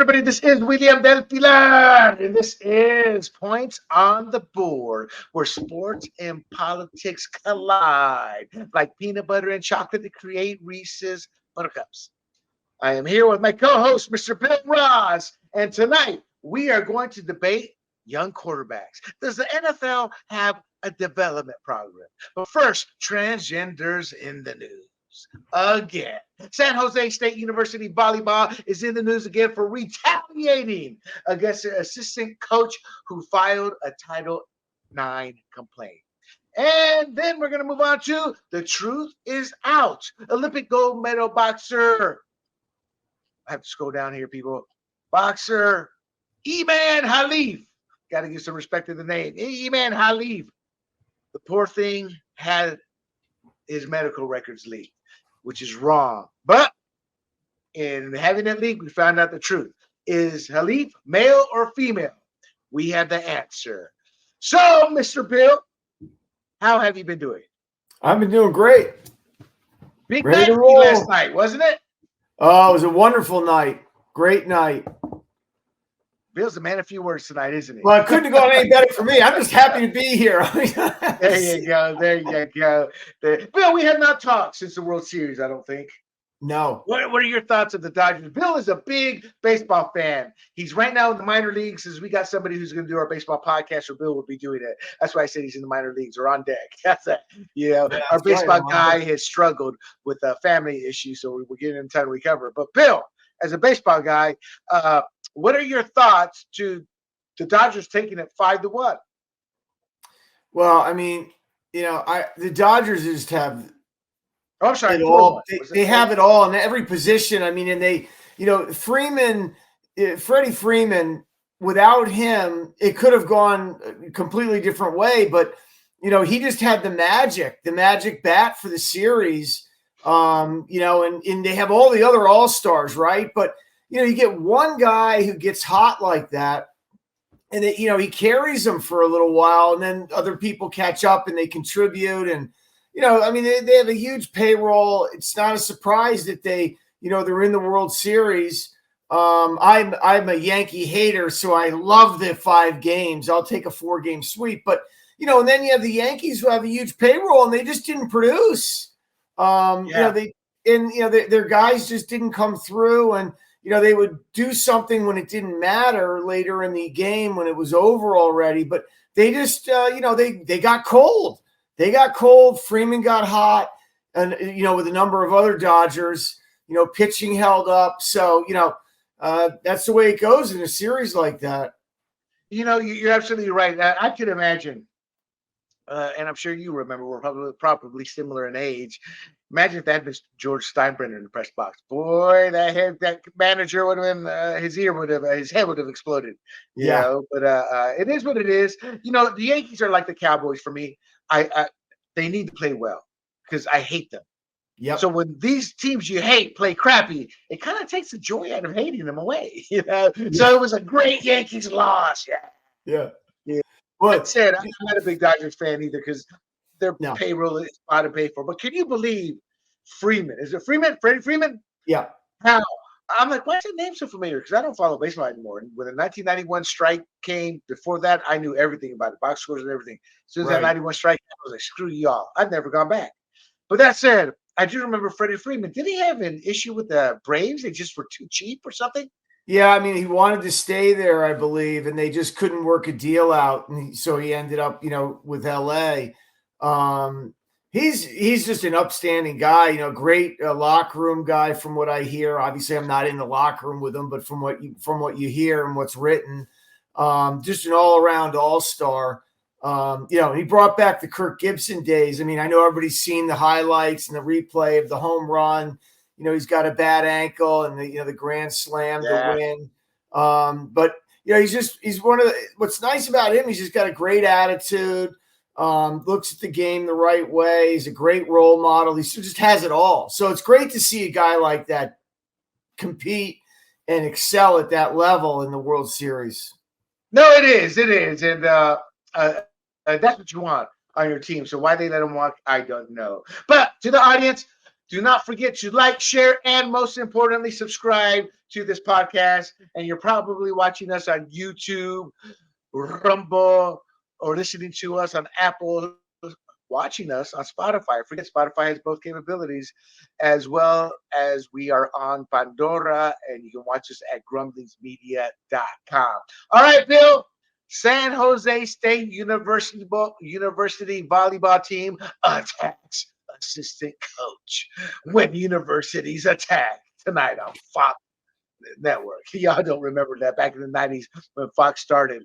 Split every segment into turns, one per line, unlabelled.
everybody? This is William del Pilar, and this is Points on the Board, where sports and politics collide like peanut butter and chocolate to create Reese's Buttercups. I am here with my co-host, Mr. Bill Ross, and tonight we are going to debate young quarterbacks. Does the NFL have a development program? But first, transgenders in the news again. San Jose State University volleyball is in the news again for retaliating against their assistant coach who filed a Title IX complaint. And then we're going to move on to the truth is out. Olympic gold medal boxer. I have to scroll down here, people. Boxer Imane Khelif. Got to give some respect to the name. Imane Khelif. The poor thing had his medical records leaked, which is wrong. But in having it leaked, we found out the truth. Is Khelif male or female? We have the answer. So, Mr. Bill, how have you been doing?
I've been doing great.
Big night last night, wasn't it?
Oh, it was a wonderful night. Great night.
Bill's a man of few words tonight, isn't he?
Well, it couldn't have gone any better for me. I'm just happy to be here.
There you go. There you go. Bill, we have not talked since the World Series, I don't think.
No.
What are your thoughts of the Dodgers? Bill is a big baseball fan. He's right now in the minor leagues. As we got somebody who's going to do our baseball podcast, or Bill will be doing it. That's why I said he's in the minor leagues or on deck. That's it. Our baseball guy has struggled with a family issue, so we're getting him time to recover. But Bill, as a baseball guy, what are your thoughts to the Dodgers taking it 5-1?
Well, I mean, the Dodgers just have
it
all. They have it all in every position. I mean, and they, Freddie Freeman, without him, it could have gone a completely different way. But, he just had the magic bat for the series, and they have all the other all-stars, right? But, you get one guy who gets hot like that, and he carries them for a little while, and then other people catch up and they contribute. And, they have a huge payroll. It's not a surprise that they're in the World Series. I'm a Yankee hater, so I love the 5 games. I'll take a 4-game sweep. But, and then you have the Yankees who have a huge payroll, and they just didn't produce. Their guys just didn't come through, and they would do something when it didn't matter later in the game when it was over already. But they just, they got cold. They got cold. Freeman got hot. And, with a number of other Dodgers, pitching held up. So, that's the way it goes in a series like that.
You're absolutely right. I can imagine, and I'm sure you remember, we're probably similar in age. Imagine if that was George Steinbrenner in the press box. Boy, that manager would have been, his head would have exploded. But it is what it is. The Yankees are like the Cowboys for me. They need to play well because I hate them.
Yep.
So when these teams you hate play crappy, it kind of takes the joy out of hating them away. So it was a great Yankees loss.
Yeah.
Well, that said, I'm not a big Dodgers fan either because their payroll is hard to pay for. But can you believe Freeman? Is it Freeman? Freddie Freeman?
Yeah.
How? I'm like, why is that name so familiar? Because I don't follow baseball anymore. And when the 1991 strike came, before that, I knew everything about it, box scores and everything. As soon as that 91 strike came, I was like, screw y'all. I've never gone back. But that said, I do remember Freddie Freeman. Did he have an issue with the Braves? They just were too cheap or something?
Yeah, I mean, he wanted to stay there, I believe, and they just couldn't work a deal out. And so he ended up, with L.A. He's just an upstanding guy, great locker room guy from what I hear. Obviously, I'm not in the locker room with him, but from what you hear and what's written, just an all-around all-star. He brought back the Kirk Gibson days. I mean, I know everybody's seen the highlights and the replay of the home run. He's got a bad ankle and the grand slam to win. But he's one of what's nice about him. He's just got a great attitude. Looks at the game the right way. He's a great role model. He just has it all. So it's great to see a guy like that compete and excel at that level in the World Series.
No, it is. It is. And that's what you want on your team. So why they let him walk, I don't know. But to the audience, Do not forget to like, share, and most importantly, subscribe to this podcast. And you're probably watching us on YouTube, Rumble, or listening to us on Apple, watching us on Spotify. Forget Spotify has both capabilities, as well as we are on Pandora, and you can watch us at grumblingsmedia.com. All right, Bill. San Jose State University volleyball team attacks assistant coach when universities attack tonight on Fox Network. Y'all don't remember that back in the 90s when Fox started.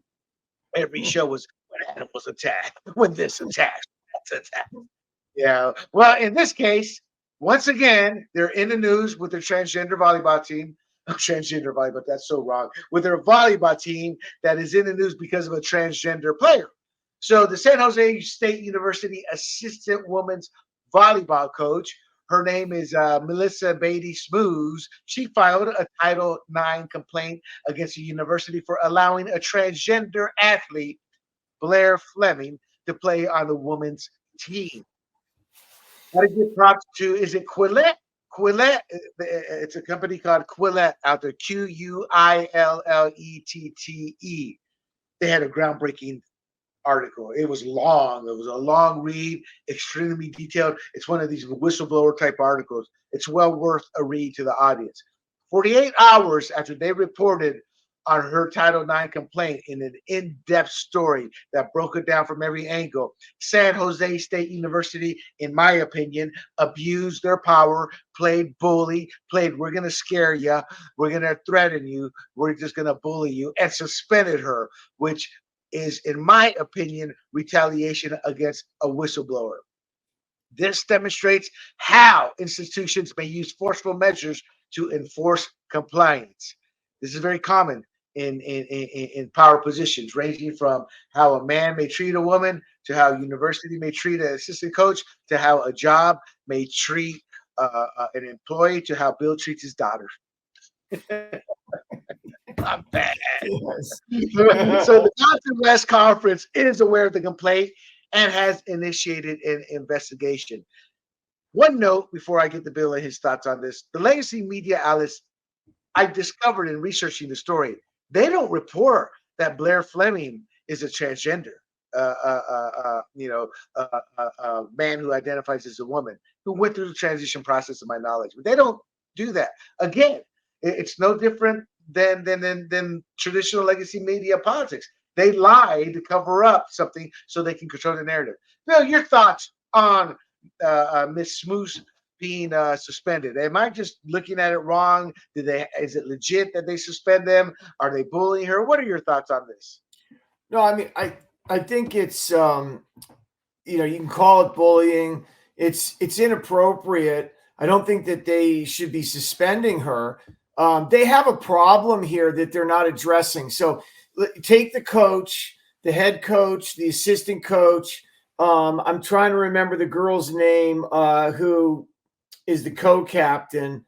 Every show was when animals attack, when this attacks, that's attack. Yeah. Well, in this case, once again, they're in the news with their transgender volleyball team. Transgender volleyball, that's so wrong. With their volleyball team that is in the news because of a transgender player. So the San Jose State University assistant women's volleyball coach, her name is Melissa Beatty Smooths. She filed a Title IX complaint against the university for allowing a transgender athlete, Blair Fleming, to play on the women's team. Got to give props to, is it Quillette? Quillette, it's a company called Quillette out there, Quillette. They had a groundbreaking article. It was long. It was a long read, extremely detailed. It's one of these whistleblower type articles. It's well worth a read to the audience. 48 hours after they reported on her Title IX complaint in an in-depth story that broke it down from every angle, San Jose State University, in my opinion, abused their power, played bully, played we're going to scare you, we're going to threaten you, we're just going to bully you, and suspended her, which is, in my opinion, retaliation against a whistleblower. This demonstrates how institutions may use forceful measures to enforce compliance. This is very common in power positions, ranging from how a man may treat a woman to how a university may treat an assistant coach to how a job may treat an employee to how Bill treats his daughter. Not bad.
Yes.
So the Mountain West Conference is aware of the complaint and has initiated an investigation. One note before I get to Bill and his thoughts on this: the legacy media outlets I discovered in researching the story, they don't report that Blair Fleming is a transgender, man who identifies as a woman who went through the transition process, of my knowledge. But they don't do that. Again, it's no different than traditional legacy media politics. They lie to cover up something so they can control the narrative. Bill, your thoughts on Miss Smoose being suspended? Am I just looking at it wrong? Is it legit that they suspend them? Are they bullying her? What are your thoughts on this?
No, I mean, I think it's you can call it bullying. It's inappropriate. I don't think that they should be suspending her. They have a problem here that they're not addressing. So take the coach, the head coach, the assistant coach. I'm trying to remember the girl's name who is the co-captain.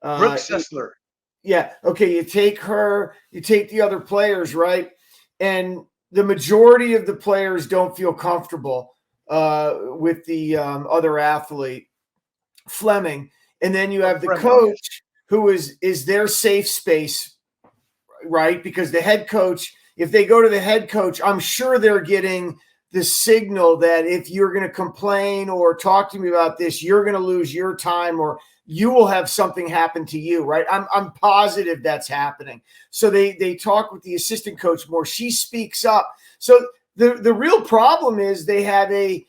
Brooke Sessler.
Yeah. Okay. You take her, you take the other players, right? And the majority of the players don't feel comfortable with the other athlete, Fleming. And then you have the coach who is their safe space, right? Because the head coach, if they go to the head coach, I'm sure they're getting the signal that if you're going to complain or talk to me about this, you're going to lose your time or you will have something happen to you, right? I'm positive that's happening. So they talk with the assistant coach more. She speaks up. So the real problem is they have a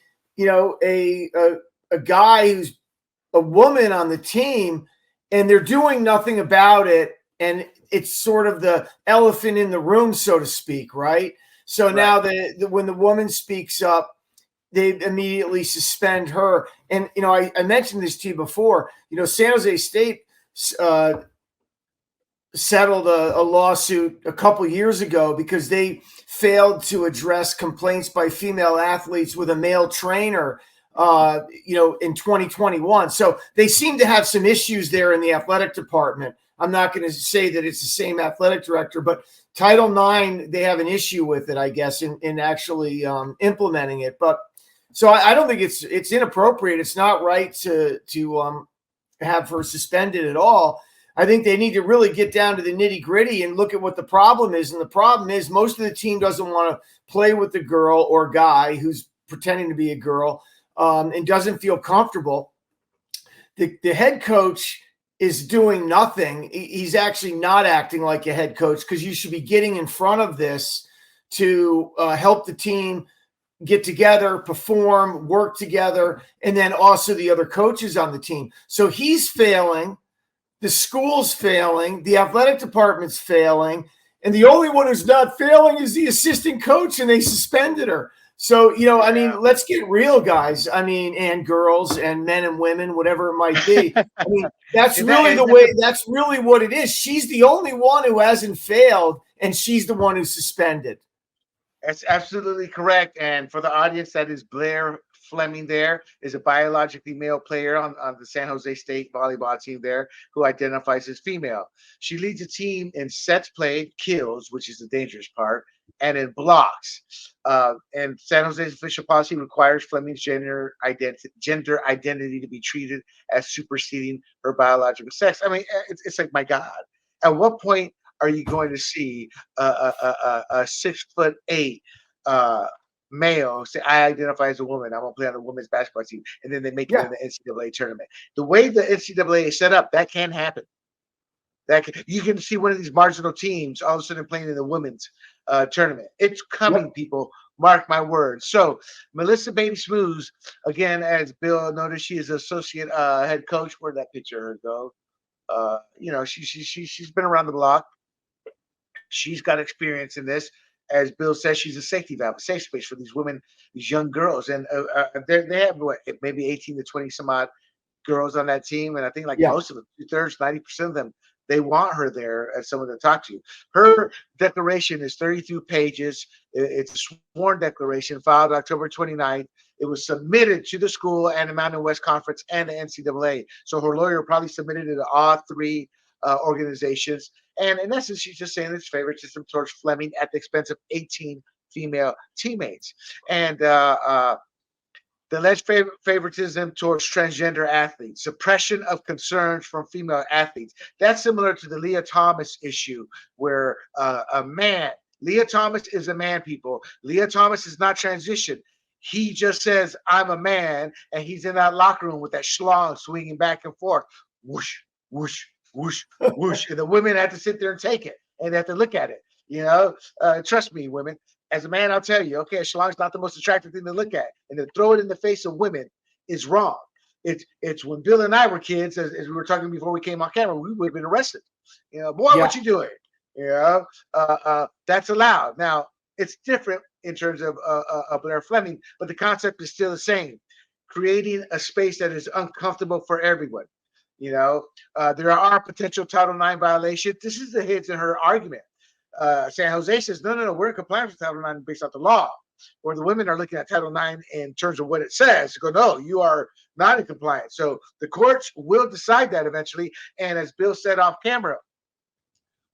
guy who's a woman on the team and they're doing nothing about it. And it's sort of the elephant in the room, so to speak, right? So now when the woman speaks up, they immediately suspend her. And, I mentioned this to you before, San Jose State settled a lawsuit a couple years ago because they failed to address complaints by female athletes with a male trainer, in 2021. So they seem to have some issues there in the athletic department. I'm not going to say that it's the same athletic director, but Title IX, they have an issue with it, I guess, in actually implementing it. But so I don't think it's inappropriate. It's not right to have her suspended at all. I think they need to really get down to the nitty gritty and look at what the problem is. And the problem is most of the team doesn't want to play with the girl or guy who's pretending to be a girl, and doesn't feel comfortable. The head coach is doing nothing. He's actually not acting like a head coach, because you should be getting in front of this to help the team get together, perform, work together, and then also the other coaches on the team. So he's failing. The school's failing. The athletic department's failing. And the only one who's not failing is the assistant coach, and they suspended her. So, I mean, let's get real, guys. I mean, and girls and men and women, whatever it might be. I mean, that's really the way, that's really what it is. She's the only one who hasn't failed, and she's the one who's suspended.
That's absolutely correct. And for the audience, that is Blair Fleming. There is a biologically male player on the San Jose State volleyball team there who identifies as female. She leads a team in sets played, kills, which is the dangerous part, and in blocks. And San Jose's official policy requires Fleming's gender identity to be treated as superseding her biological sex. I mean, it's like, my God, at what point are you going to see a 6'8" male say, "I identify as a woman. I want to play on a women's basketball team," and then they make it in the NCAA tournament? The way the NCAA is set up, that can happen. You can see one of these marginal teams all of a sudden playing in the women's tournament. It's coming, people. Mark my words. So Melissa Baby Smooth, again, as Bill noticed, she is associate head coach. Where'd that picture go? She's been around the block. She's got experience in this. As Bill says, she's a safety valve, a safe space for these women, these young girls. And they have maybe 18 to 20 some odd girls on that team. And I think most of them, 2/3, 90% of them, they want her there as someone to talk to. Her declaration is 32 pages. It's a sworn declaration filed October 29th. It was submitted to the school and the Mountain West Conference and the NCAA. So her lawyer probably submitted it to all three organizations. And in essence, she's just saying it's favoritism towards Fleming at the expense of 18 female teammates. And the alleged favoritism towards transgender athletes, suppression of concerns from female athletes. That's similar to the Leah Thomas issue, where a man, Leah Thomas is a man, people. Leah Thomas is not transitioned. He just says, "I'm a man," and he's in that locker room with that schlong swinging back and forth. Whoosh, whoosh, whoosh, whoosh. And the women have to sit there and take it, and they have to look at it. Trust me, women. As a man, I'll tell you, okay, a schlong's not the most attractive thing to look at, and to throw it in the face of women is wrong. It's when Bill and I were kids, as we were talking before we came on camera, we would have been arrested. Boy, what you doing? That's allowed. Now, it's different in terms of Blair Fleming, but the concept is still the same: creating a space that is uncomfortable for everyone. There are potential Title IX violations. This is the hits in her argument. San Jose says, no, we're in compliance with Title IX based off the law. Or the women are looking at Title IX in terms of what it says. They go, no, you are not in compliance. So the courts will decide that eventually. And as Bill said off camera,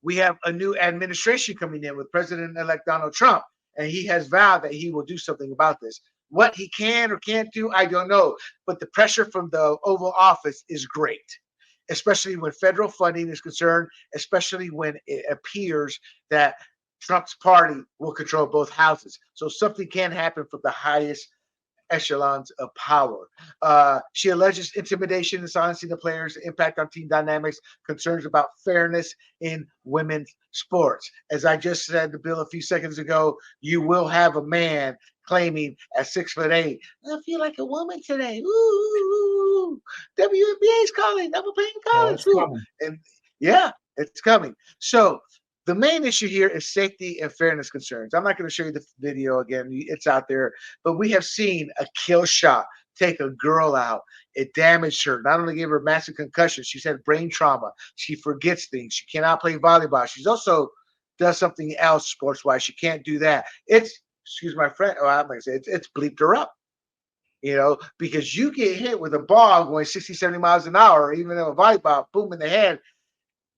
we have a new administration coming in with President-elect Donald Trump, and he has vowed that he will do something about this. What he can or can't do, I don't know. But the pressure from the Oval Office is great, especially when federal funding is concerned, especially when it appears that Trump's party will control both houses. So something can happen from the highest echelons of power. She alleges intimidation and silencing the players, impact on team dynamics, concerns about fairness in women's sports. As I just said to Bill a few seconds ago, you will have a man claiming at 6'8", "I feel like a woman today. Ooh, WNBA's calling. I'm playing college." And yeah, it's coming. So the main issue here is safety and fairness concerns. I'm not going to show you the video again. It's out there. But we have seen a kill shot take a girl out. It damaged her. Not only gave her massive concussion, she's had brain trauma. She forgets things. She cannot play volleyball. She's also does something else sports-wise. She can't do that. Excuse my friend. Oh, I'm going to say it's bleeped her up. Because you get hit with a ball going 60, 70 miles an hour, even though a volleyball, boom in the head,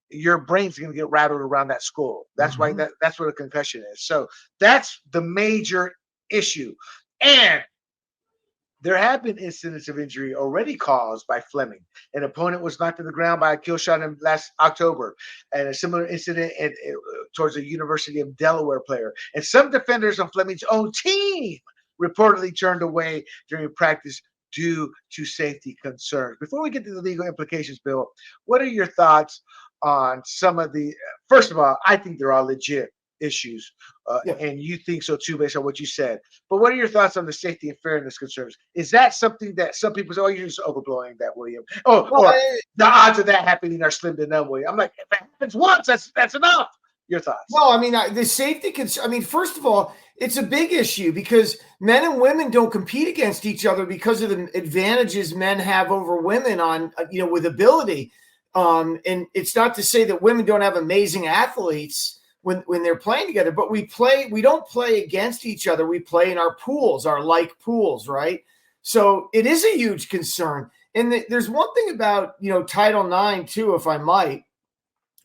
your brain's going to get rattled around that skull. That's why that's what a concussion is. So that's the major issue. And There have been incidents of injury already caused by Fleming. An opponent was knocked to the ground by a kill shot in last October, and a similar incident towards a University of Delaware player. And some defenders on Fleming's own team reportedly turned away during practice due to safety concerns. Before we get to the legal implications, Bill, what are your thoughts on some of the? First of all, I think they're all legit issues,
Yeah.
and you think so too, based on what you said. But what are your thoughts on the safety and fairness concerns? Is that something that some people say, "Oh, you're just overblowing that, William"? Oh,
Well,
or the odds of that happening are slim to none, William. I'm like, if it happens once, that's enough. Your thoughts?
no, I mean the safety concern. I mean, first of all, it's a big issue because men and women don't compete against each other because of the advantages men have over women on with ability. And it's not to say that women don't have amazing athletes when they're playing together, but we don't play against each other. We play in our pools, our like pools, right? So it is a huge concern. And there's one thing about Title IX too, if I might,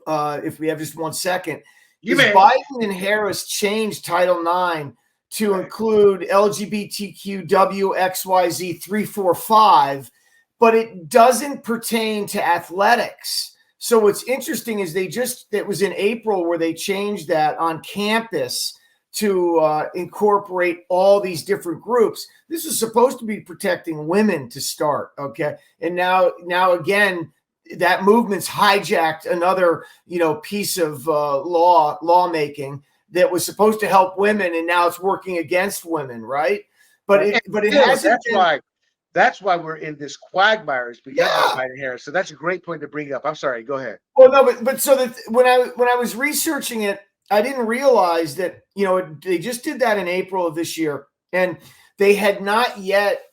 if we have just 1 second,
You
is
may.
Biden and Harris changed Title IX to include LGBTQWXYZ 345, but it doesn't pertain to athletics. So what's interesting is it was in April where they changed that on campus to incorporate all these different groups. This is supposed to be protecting women to start, okay? And now again, that movement's hijacked another, piece of lawmaking that was supposed to help women, and now it's working against women, right? But it hasn't been.
That's why we're in this quagmire, is because of
Yeah.
Biden Harris. So that's a great point to bring up. I'm sorry. Go ahead.
Well, no, but so that when I was researching it, I didn't realize that they just did that in April of this year, and they had not yet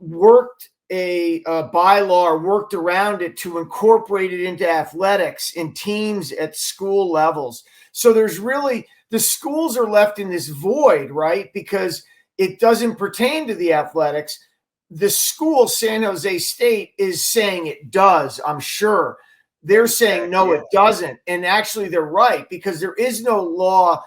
worked a bylaw or worked around it to incorporate it into athletics in teams at school levels. So there's really, the schools are left in this void, right? Because it doesn't pertain to the athletics. The school, San Jose State, is saying it does, I'm sure. They're saying, no, it doesn't. And actually, they're right, because there is no law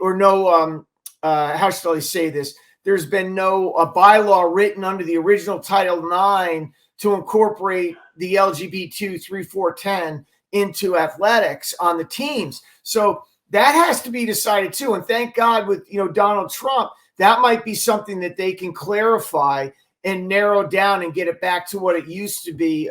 or no, how shall I say this? There's been no bylaw written under the original Title IX to incorporate the LGBT 3410 into athletics on the teams. So that has to be decided too. And thank God with Donald Trump, that might be something that they can clarify and narrow down and get it back to what it used to be,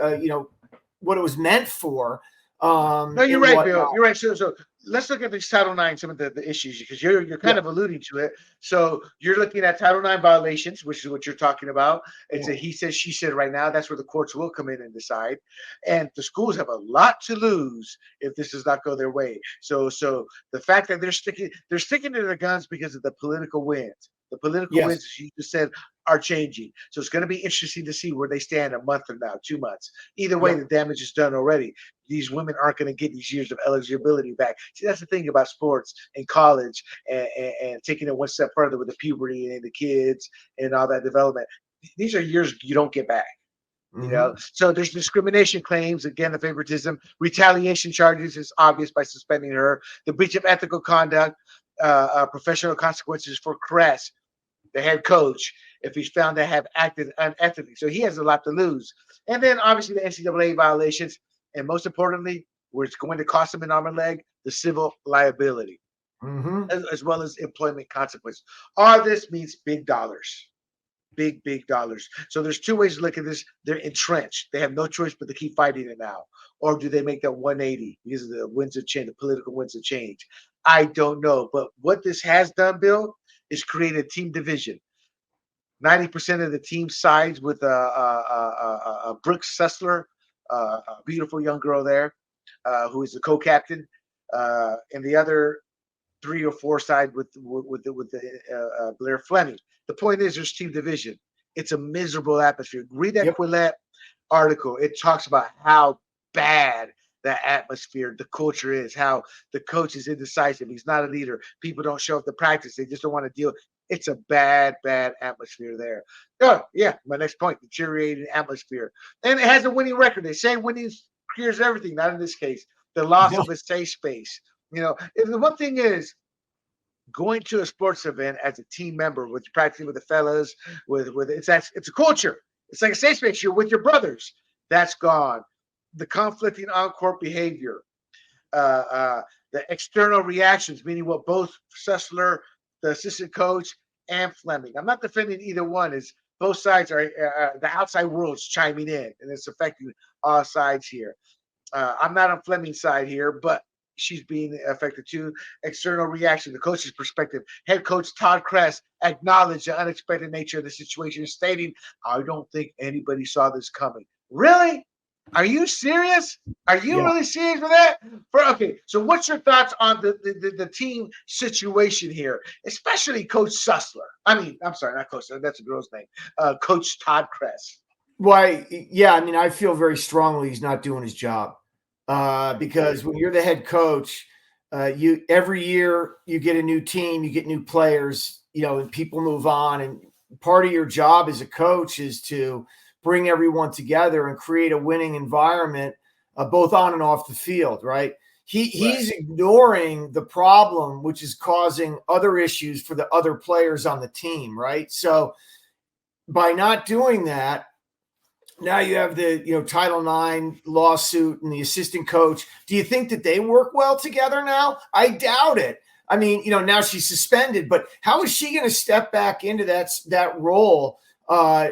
what it was meant for.
No, you're right, Bill. You're right. So let's look at this Title IX, some of the issues, because you're kind of alluding to it. So you're looking at Title IX violations, which is what you're talking about. It's a he said, she said right now. That's where the courts will come in and decide. And the schools have a lot to lose if this does not go their way. So the fact that they're sticking to their guns because of the political winds. The political winds, as you just said, are changing. So it's going to be interesting to see where they stand a month from now, 2 months. Either way, the damage is done already. These women aren't going to get these years of eligibility back. See, that's the thing about sports and college and taking it one step further with the puberty and the kids and all that development. These are years you don't get back. So there's discrimination claims, again, the favoritism, retaliation charges is obvious by suspending her, the breach of ethical conduct, professional consequences for Kress, the head coach, if he's found to have acted unethically. So he has a lot to lose. And then obviously the NCAA violations, and most importantly, where it's going to cost him an arm and leg, the civil liability, as well as employment consequences. All this means big dollars. Big dollars. So there's two ways to look at this. They're entrenched. They have no choice but to keep fighting it now. Or do they make that 180 because of the winds of change, the political winds of change? I don't know. But what this has done, Bill, is create a team division. 90% of the team sides with Brooks Sessler, a beautiful young girl there, who is the co-captain, and the other 3 or 4 side with Blair Fleming. The point is, there's team division. It's a miserable atmosphere. Read that Quillette article. It talks about how bad the atmosphere, the culture is, how the coach is indecisive. He's not a leader. People don't show up to practice. They just don't want to deal. It's a bad atmosphere there. Oh, yeah, my next point, deteriorating atmosphere. And it has a winning record. They say winning cures everything. Not in this case. The loss of a safe space. The one thing is, going to a sports event as a team member with practicing with the fellas, with it's a culture. It's like a safe space. You're with your brothers. That's gone. The conflicting on-court behavior, uh, uh, the external reactions, meaning what both Sussler, the assistant coach, and Fleming. I'm not defending either one. Is both sides are the outside world's chiming in, and it's affecting all sides here. I'm not on Fleming's side here, but she's being affected too. External reaction, the coach's perspective. Head coach Todd Kress acknowledged the unexpected nature of the situation, stating, "I don't think anybody saw this coming." Really? Are you serious? Are you
Yeah.
really serious with that? Okay, so what's your thoughts on the team situation here, especially Coach Sussler? I mean, I'm sorry, not Coach. That's a girl's name. Coach Todd Kress.
Why? Yeah, I mean, I feel very strongly he's not doing his job because when you're the head coach, you every year you get a new team, you get new players, and people move on. And part of your job as a coach is to bring everyone together and create a winning environment, both on and off the field, right? He's ignoring the problem, which is causing other issues for the other players on the team, right? So by not doing that, now you have the Title IX lawsuit and the assistant coach. Do you think that they work well together now? I doubt it. I mean, now she's suspended, but how is she going to step back into that role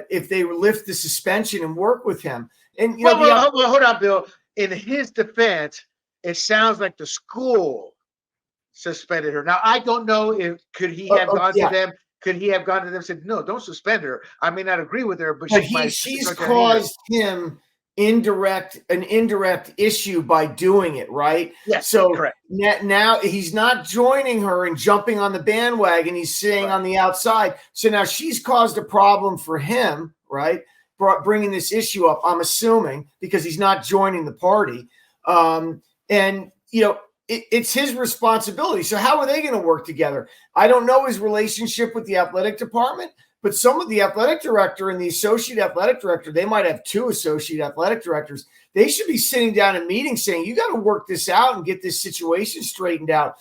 if they lift the suspension and work with him? And
well, hold on, Bill. In his defense, it sounds like the school suspended her. Now, I don't know if could he have gone to them. Could he have gone to them and said, "No, don't suspend her. I may not agree with her, but
she's caused him an indirect issue by doing it, right?
Yes,
so
correct.
Now he's not joining her and jumping on the bandwagon. He's staying on the outside. So now she's caused a problem for him, right? Bringing this issue up, I'm assuming, because he's not joining the party. It's his responsibility. So how are they going to work together? I don't know his relationship with the athletic department, but some of the athletic director and the associate athletic director, they might have two associate athletic directors. They should be sitting down in meetings saying, you got to work this out and get this situation straightened out.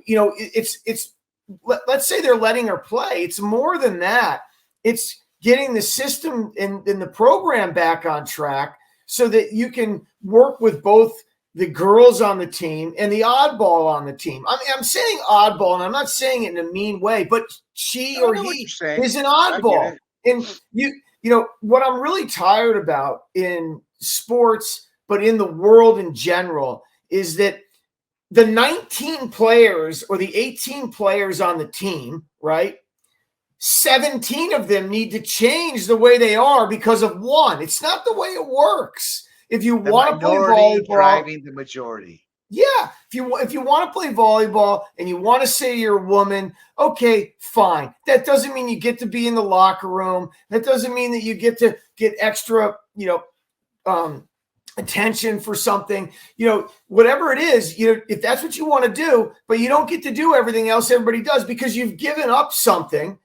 Let's say they're letting her play. It's more than that. It's getting the system and the program back on track so that you can work with both the girls on the team and the oddball on the team. I mean, I'm saying oddball, and I'm not saying it in a mean way, but she or he is an oddball. And what I'm really tired about in sports, but in the world in general, is that the 19 players or the 18 players on the team, right? 17 of them need to change the way they are because of one. It's not the way it works. If you want to play volleyball,
driving the majority.
Yeah. If you want to play volleyball and you want to say you're a woman, okay, fine. That doesn't mean you get to be in the locker room. That doesn't mean that you get to get extra, attention for something. Whatever it is, if that's what you want to do, but you don't get to do everything else everybody does because you've given up something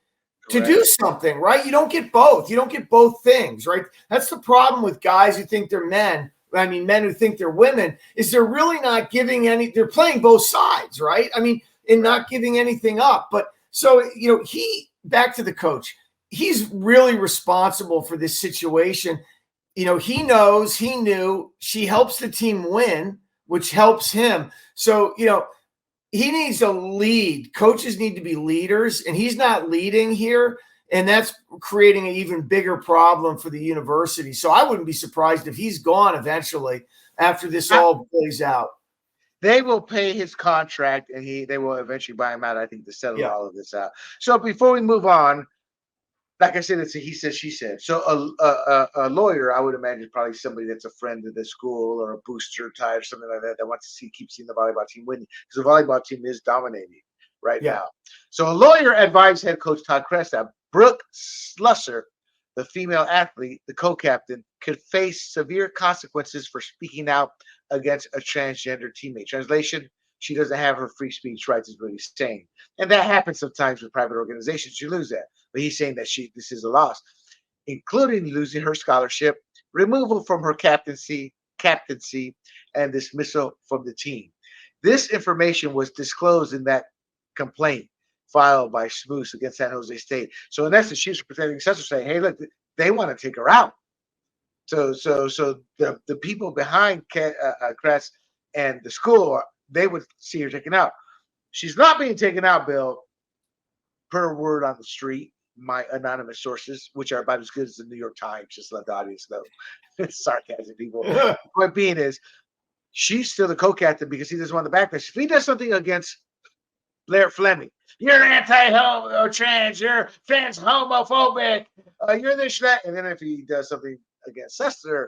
to do something, right? You don't get both. You don't get both things, right? That's the problem with guys who think they're men. I mean, men who think they're women, is they're really not giving they're playing both sides, right? I mean, and not giving anything up. But so, back to the coach, he's really responsible for this situation. He knew she helps the team win, which helps him. So, he needs to lead. Coaches need to be leaders, and he's not leading here. And that's creating an even bigger problem for the university. So I wouldn't be surprised if he's gone eventually after this all plays out.
They will pay his contract, and they will eventually buy him out, I think, to settle all of this out. So before we move on, like I said, it's a he said, she said. So a lawyer, I would imagine, probably somebody that's a friend of the school or a booster type, something like that wants to keep seeing the volleyball team winning because the volleyball team is dominating right now. So a lawyer advised head coach Todd Kress that Brooke Slusser, the female athlete, the co-captain, could face severe consequences for speaking out against a transgender teammate. Translation: she doesn't have her free speech rights, is what he's saying. And that happens sometimes with private organizations. You lose that. But he's saying that this is a loss, including losing her scholarship, removal from her captaincy, and dismissal from the team. This information was disclosed in that complaint filed by Schmoose against San Jose State. So in essence, she's protecting Cesar, saying, "Hey, look, they want to take her out." So the people behind Crest and the school, they would see her taken out. She's not being taken out, Bill, per word on the street. My anonymous sources, which are about as good as the New York Times, just let the audience know. Sarcasm, people. The point being is, she's still the co-captain because he doesn't want the backlash. If he does something against Blair Fleming, you're anti-homo, trans, you're trans homophobic, you're this, that. And then if he does something against Sester,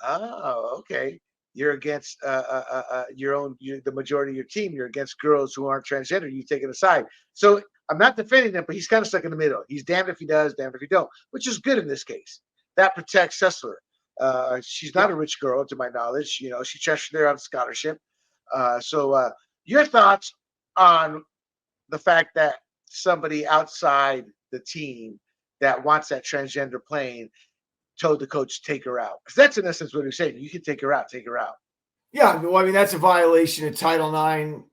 oh, okay, you're against the majority of your team. You're against girls who aren't transgender. You take it aside. So I'm not defending him, but he's kind of stuck in the middle. He's damned if he does, damned if he don't, which is good in this case. That protects Sessler. She's not a rich girl, to my knowledge. She's just there on scholarship. So your thoughts on the fact that somebody outside the team that wants that transgender playing told the coach to take her out? Because that's in essence what he's saying. You can take her out, take her out.
Yeah, well, I mean, that's a violation of Title IX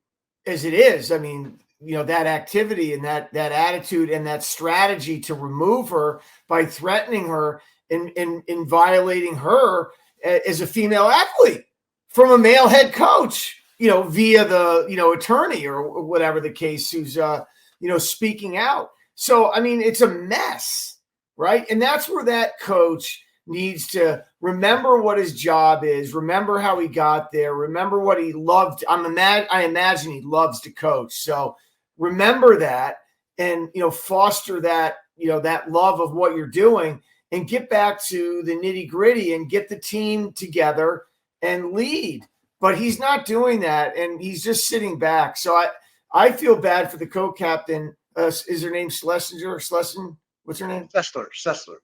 as it is. I mean, that activity and that attitude and that strategy to remove her by threatening her and violating her as a female athlete from a male head coach, via the, attorney or whatever the case who's, speaking out. So, I mean, it's a mess, right? And that's where that coach needs to remember what his job is, remember how he got there, remember what he loved. I imagine he loves to coach. So remember that and, foster that, that love of what you're doing and get back to the nitty gritty and get the team together and lead. But he's not doing that. And he's just sitting back. So I feel bad for the co-captain. Is her name Schlesinger or Schlesson? What's her name?
Schlesler.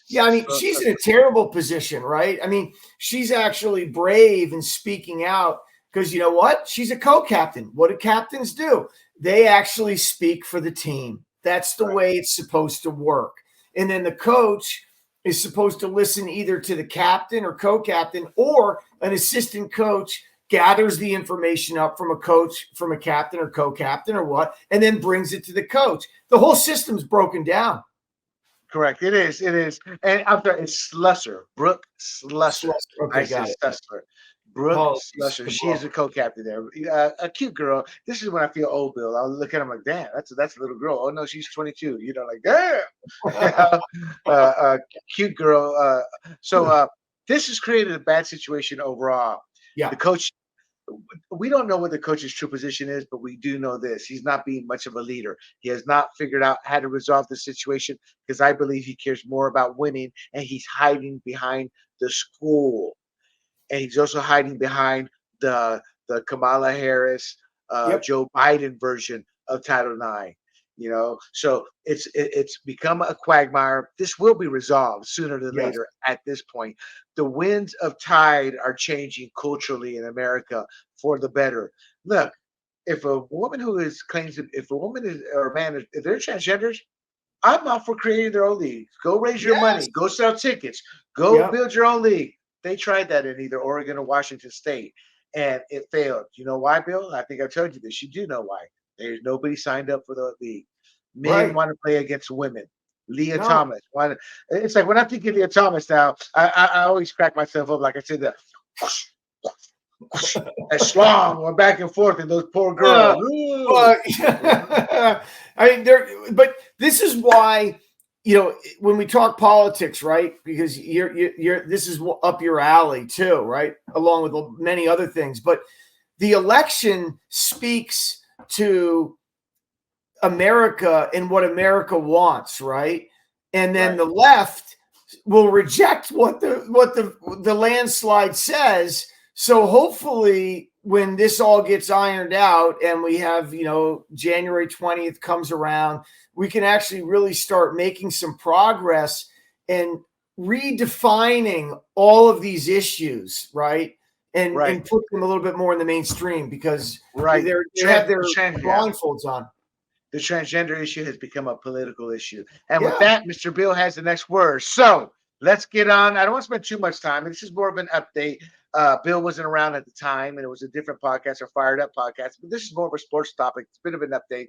Yeah, I mean, she's in a terrible position, right? I mean, she's actually brave and speaking out because you know what? She's a co-captain. What do captains do? They actually speak for the team. That's the way it's supposed to work. And then the coach is supposed to listen either to the captain or co-captain, or an assistant coach gathers the information up from a coach, from a captain or co-captain or what, and then brings it to the coach. The whole system's broken down.
Correct. It is. And I'm sorry, it's Slusser. Brooke Slusser.
Okay,
I said Slusser. Brooke Slusser. She is a co-captain there. A cute girl. This is when I feel old, Bill. I'll look at him like, damn, that's a little girl. Oh no, she's 22. Like, damn. Cute girl. So this has created a bad situation overall.
Yeah.
The coach, we don't know what the coach's true position is, but we do know this. He's not being much of a leader. He has not figured out how to resolve the situation because I believe he cares more about winning, and he's hiding behind the school. And he's also hiding behind the Kamala Harris, Joe Biden version of Title IX. So it's become a quagmire. This will be resolved sooner than later. At this point, the winds of tide are changing culturally in America for the better. Look, if a woman if a woman is or a man, if they're transgenders, I'm all for creating their own league. Go raise your money. Go sell tickets. Go build your own league. They tried that in either Oregon or Washington State, and it failed. You know why, Bill? I think I told you this. You do know why. There's nobody signed up for the league. Men want to play against women. Leah Thomas. It's like when I think of Leah Thomas now, I always crack myself up. Like I said, that schlong went back and forth, and those poor girls.
I mean, but this is why, when we talk politics, right? Because you're this is up your alley too, right? Along with many other things, but the election speaks to America and what America wants, right? And then the left will reject what the landslide says. So hopefully when this all gets ironed out and we have, January 20th comes around, we can actually really start making some progress and redefining all of these issues, right? And put them a little bit more in the mainstream because they have their blindfolds on.
The transgender issue has become a political issue. And with that, Mr. Bill has the next word. So let's get on. I don't want to spend too much time. This is more of an update. Bill wasn't around at the time, and it was a different podcast, or Fired Up podcast. But this is more of a sports topic. It's a bit of an update.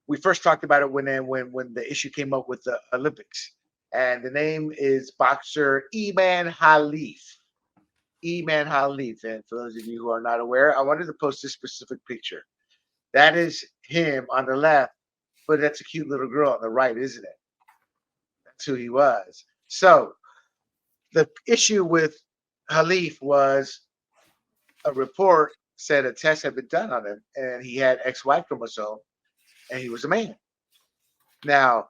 we first talked about it when the issue came up with the Olympics, and the name is boxer Iman Khalif. Iman Khalif, and for those of you who are not aware, I wanted to post this specific picture. That is him on the left, but that's a cute little girl on the right, isn't it? That's who he was. So the issue with Khalif was a report said a test had been done on him, and he had XY chromosome, and he was a man. Now,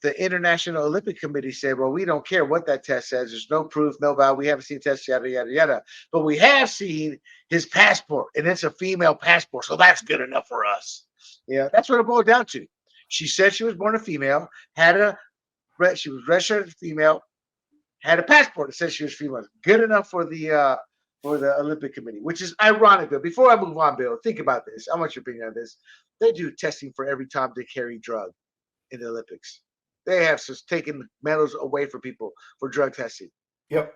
the International Olympic Committee said, well, we don't care what that test says. There's no proof, no value. We haven't seen tests, yada, yada, yada. But we have seen his passport, and it's a female passport. So that's good enough for us. Yeah, that's what it boiled down to. She said she was born a female, she was registered as a female, had a passport that says she was female. Good enough for the Olympic Committee, which is ironic. But before I move on, Bill, think about this. I want your opinion on this. They do testing for every Tom, Dick, Harry drug in the Olympics. They have just taken medals away from people for drug testing.
Yep.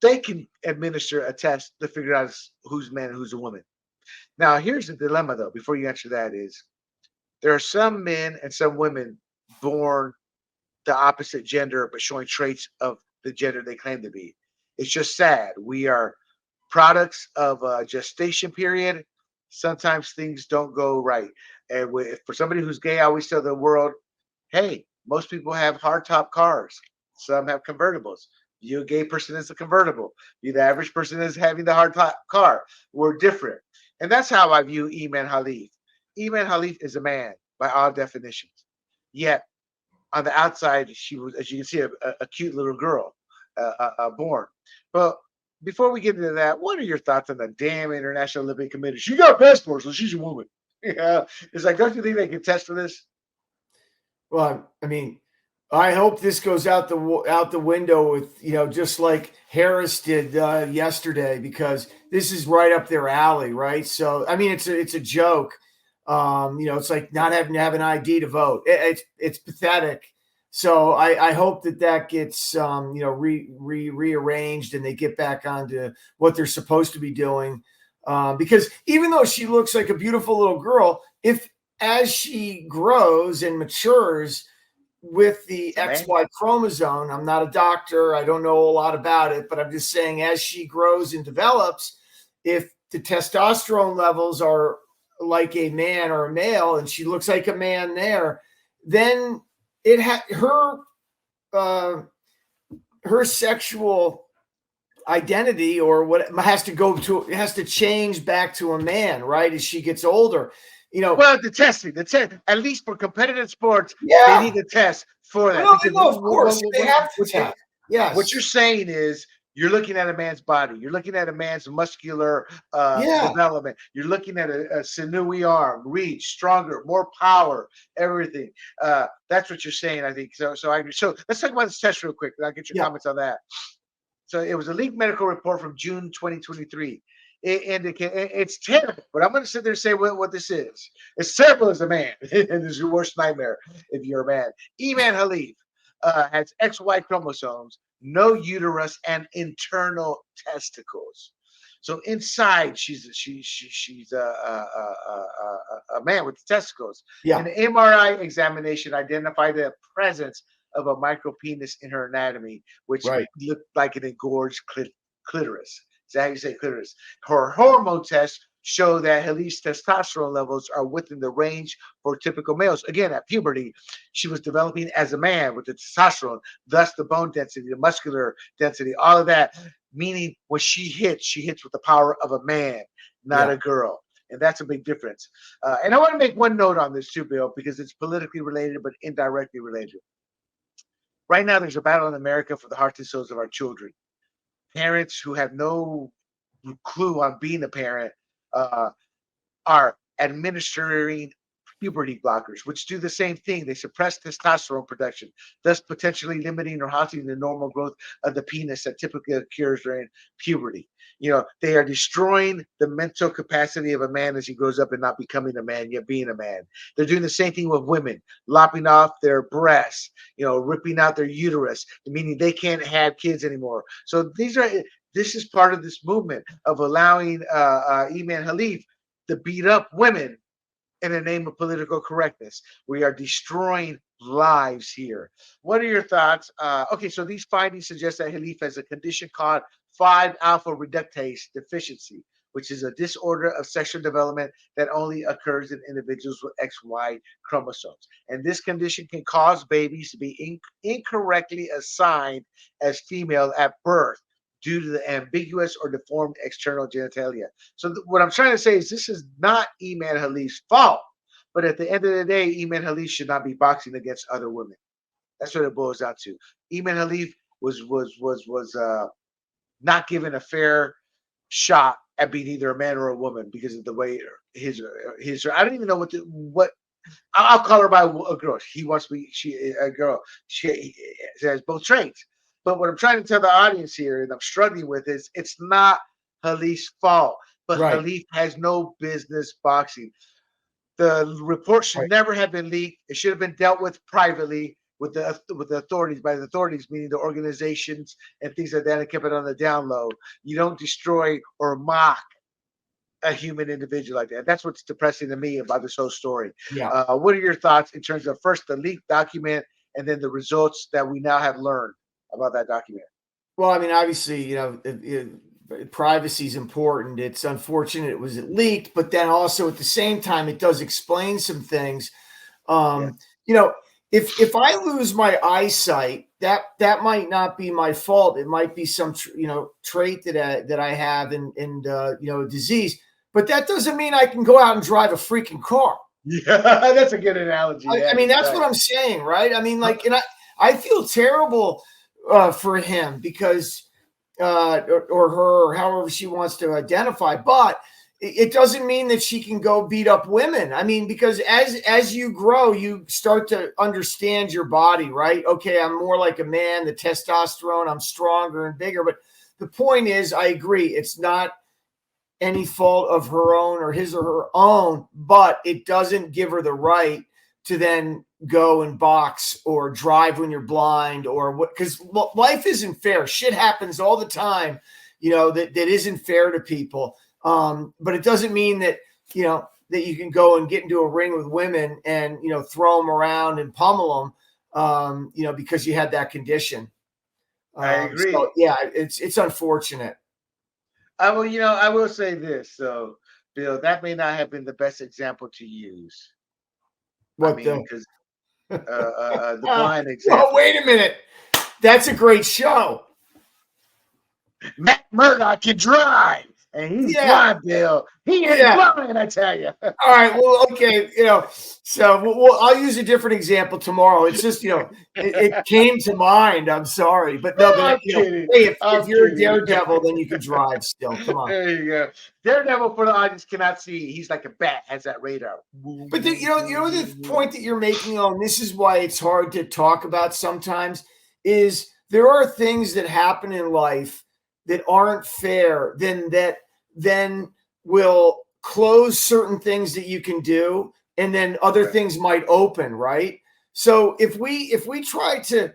They can administer a test to figure out who's man and who's a woman. Now, here's the dilemma, though, before you answer that is there are some men and some women born the opposite gender, but showing traits of the gender they claim to be. It's just sad. We are products of a gestation period. Sometimes things don't go right. And for somebody who's gay, I always tell the world, hey, most people have hardtop cars. Some have convertibles. You, a gay person, is a convertible. You, the average person, is having the hardtop car. We're different. And that's how I view Iman Khalif. Iman Khalif is a man by all definitions. Yet, on the outside, she was, as you can see, a cute little girl born. But before we get into that, what are your thoughts on the damn International Olympic Committee? She got a passport, so she's a woman. Yeah, it's like, don't you think they can test for this?
Well, I mean, I hope this goes out the window with, just like Harris did yesterday, because this is right up their alley, right? So, I mean, it's a joke. It's like not having to have an ID to vote. It's pathetic. So I hope that gets rearranged and they get back onto what they're supposed to be doing. Because even though she looks like a beautiful little girl, if as she grows and matures with the XY chromosome, I'm not a doctor, I don't know a lot about it, but I'm just saying as she grows and develops, if the testosterone levels are like a man or a male and she looks like a man there, then her sexual identity or what has to change back to a man, right? As she gets older,
Well, the test, at least for competitive sports, they need to test for that.
Well, of course, they have to test. Yes.
What you're saying is you're looking at a man's body. You're looking at a man's muscular development. You're looking at a sinewy arm, reach, stronger, more power, everything. That's what you're saying, I think. So let's talk about this test real quick, and I'll get your comments on that. So it was a leaked medical report from June 2023. It indicates it's terrible, but I'm going to sit there and say what this is. It's terrible as a man, and it's your worst nightmare if you're a man. Iman Khalif has XY chromosomes, no uterus, and internal testicles. So inside, she's a man with testicles.
Yeah.
An MRI examination identified the presence of a micropenis in her anatomy, which looked like an engorged clitoris. Is that how you say clitoris? Her hormone tests show that Khalif's testosterone levels are within the range for typical males. Again, at puberty, she was developing as a man with the testosterone, thus the bone density, the muscular density, all of that. Meaning when she hits with the power of a man, not a girl. And that's a big difference. And I want to make one note on this too, Bill, because it's politically related, but indirectly related. Right now, there's a battle in America for the hearts and souls of our children. Parents who have no clue on being a parent are administering puberty blockers, which do the same thing. They suppress testosterone production, thus potentially limiting or halting the normal growth of the penis that typically occurs during puberty. They are destroying the mental capacity of a man as he grows up and not becoming a man, yet being a man. They're doing the same thing with women, lopping off their breasts, ripping out their uterus, meaning they can't have kids anymore. So this is part of this movement of allowing Iman Khalif to beat up women in the name of political correctness. We are destroying lives here. What are your thoughts? Okay, so these findings suggest that Khelif has a condition called 5 alpha reductase deficiency, which is a disorder of sexual development that only occurs in individuals with XY chromosomes. And this condition can cause babies to be incorrectly assigned as female at birth due to the ambiguous or deformed external genitalia. So what I'm trying to say is this is not Imane Khelif's fault. But at the end of the day, Imane Khelif should not be boxing against other women. That's what it boils down to. Imane Khelif was not given a fair shot at being either a man or a woman because of the way his I don't even know what I'll call her by a girl. He wants to be a girl. She has both traits. But what I'm trying to tell the audience here, and I'm struggling with, is it's not Khelif's fault. But
Right.
Khelif has no business boxing. The report should
Right.
never have been leaked. It should have been dealt with privately with the authorities, by the authorities, meaning the organizations and things like that, and kept it on the down low. You don't destroy or mock a human individual like that. That's what's depressing to me about this whole story.
Yeah.
What are your thoughts in terms of first the leaked document and then the results that we now have learned about that document?
Well, I mean, obviously, privacy is important. It's unfortunate it was leaked, but then also at the same time, it does explain some things.
Yeah.
You know, if I lose my eyesight, that might not be my fault. It might be some trait that I have and a disease. But that doesn't mean I can go out and drive a freaking car.
Yeah, that's a good analogy. Yeah,
I mean, that's
right.
what I'm saying, right? I mean, like, and I feel terrible for him because or her, or however she wants to identify. But it doesn't mean that she can go beat up women. I mean, because as you grow, you start to understand your body, right? Okay, I'm more like a man, the testosterone, I'm stronger and bigger. But the point is, I agree, it's not any fault of her own or his or her own, but it doesn't give her the right to then go and box or drive when you're blind or what, because life isn't fair. Shit happens all the time, that isn't fair to people. But it doesn't mean that, that you can go and get into a ring with women and, throw them around and pummel them, because you had that condition.
I agree.
So yeah, it's unfortunate.
I will say this. So, Bill, that may not have been the best example to use. I
What
mean,
the
because the blind
well,
example.
wait a minute. That's a great show.
Matt Murdock can drive, and he's
Yeah.
blind, Bill. He is
Yeah.
blind, I tell you.
All right. Well, okay. So I'll use a different example tomorrow. It's just, it came to mind. I'm sorry. But no, but,
I'm kidding.
hey, if
I'm
you're a
kidding.
daredevil, then you can drive still. Come on.
There you go. Daredevil, for the audience cannot see. He's like a bat, has that radar.
But the point that you're making on this is why it's hard to talk about sometimes is there are things that happen in life that aren't fair, then will close certain things that you can do, and then other
Right.
things might open, right? So if we try to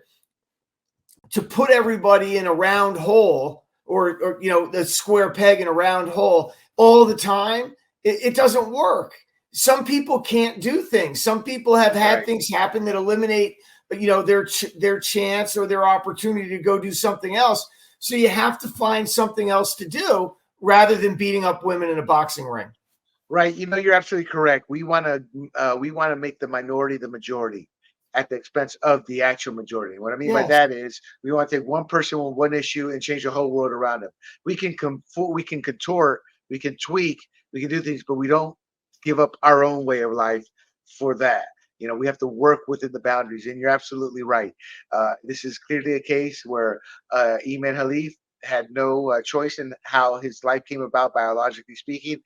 put everybody in a round hole or the square peg in a round hole all the time, it doesn't work. Some people can't do things. Some people have had
Right.
things happen that eliminate their chance or their opportunity to go do something else. So you have to find something else to do rather than beating up women in a boxing ring.
Right. You're absolutely correct. We want to make the minority the majority at the expense of the actual majority. What I mean by
Yes.
that is we want to take one person with one issue and change the whole world around them. We can contort, we can tweak, we can do things, but we don't give up our own way of life for that. We have to work within the boundaries, and you're absolutely right. This is clearly a case where Imane Khelif had no choice in how his life came about, biologically speaking,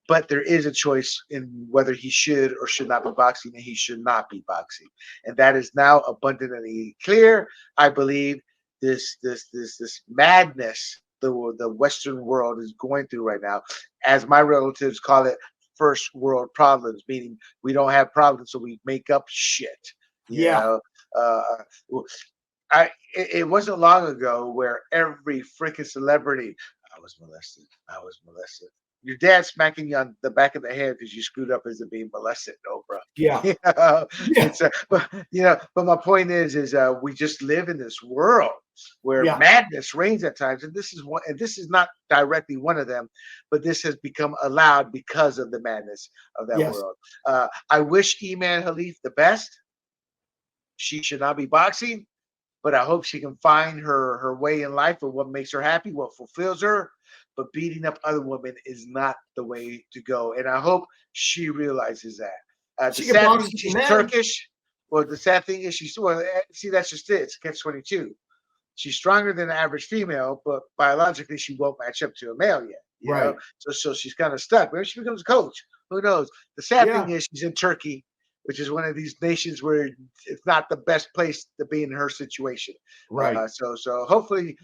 but there is a choice in whether he should or should not be boxing, and he should not be boxing, and that is now abundantly clear. I believe this madness the Western world is going through right now, as my relatives call it, first world problems, meaning we don't have problems, so we make up shit. You
Yeah.
know, uh, it wasn't long ago where every freaking celebrity, I was molested. I was molested. your dad smacking you on the back of the head because you screwed up as being molested. No, bro.
Yeah.
You know,
Yeah.
it's but my point is we just live in this world where
Yeah.
madness reigns at times, and this is not directly one of them, but this has become allowed because of the madness of that
Yes.
world. I wish Imane Khelif the best. She should not be boxing, but I hope she can find her way in life of what makes her happy, what fulfills her. But beating up other women is not the way to go, and I hope she realizes that. The
She can
sad
box
thing,
with the
she's
men.
Turkish. Well, the sad thing is she's see that's just it. It's catch 22. She's stronger than the average female, but biologically she won't match up to a male yet. You know,
Right.
so she's kind of stuck. Maybe she becomes a coach. Who knows? The sad thing
Yeah.
is she's in Turkey, which is one of these nations where it's not the best place to be in her situation.
Right.
So hopefully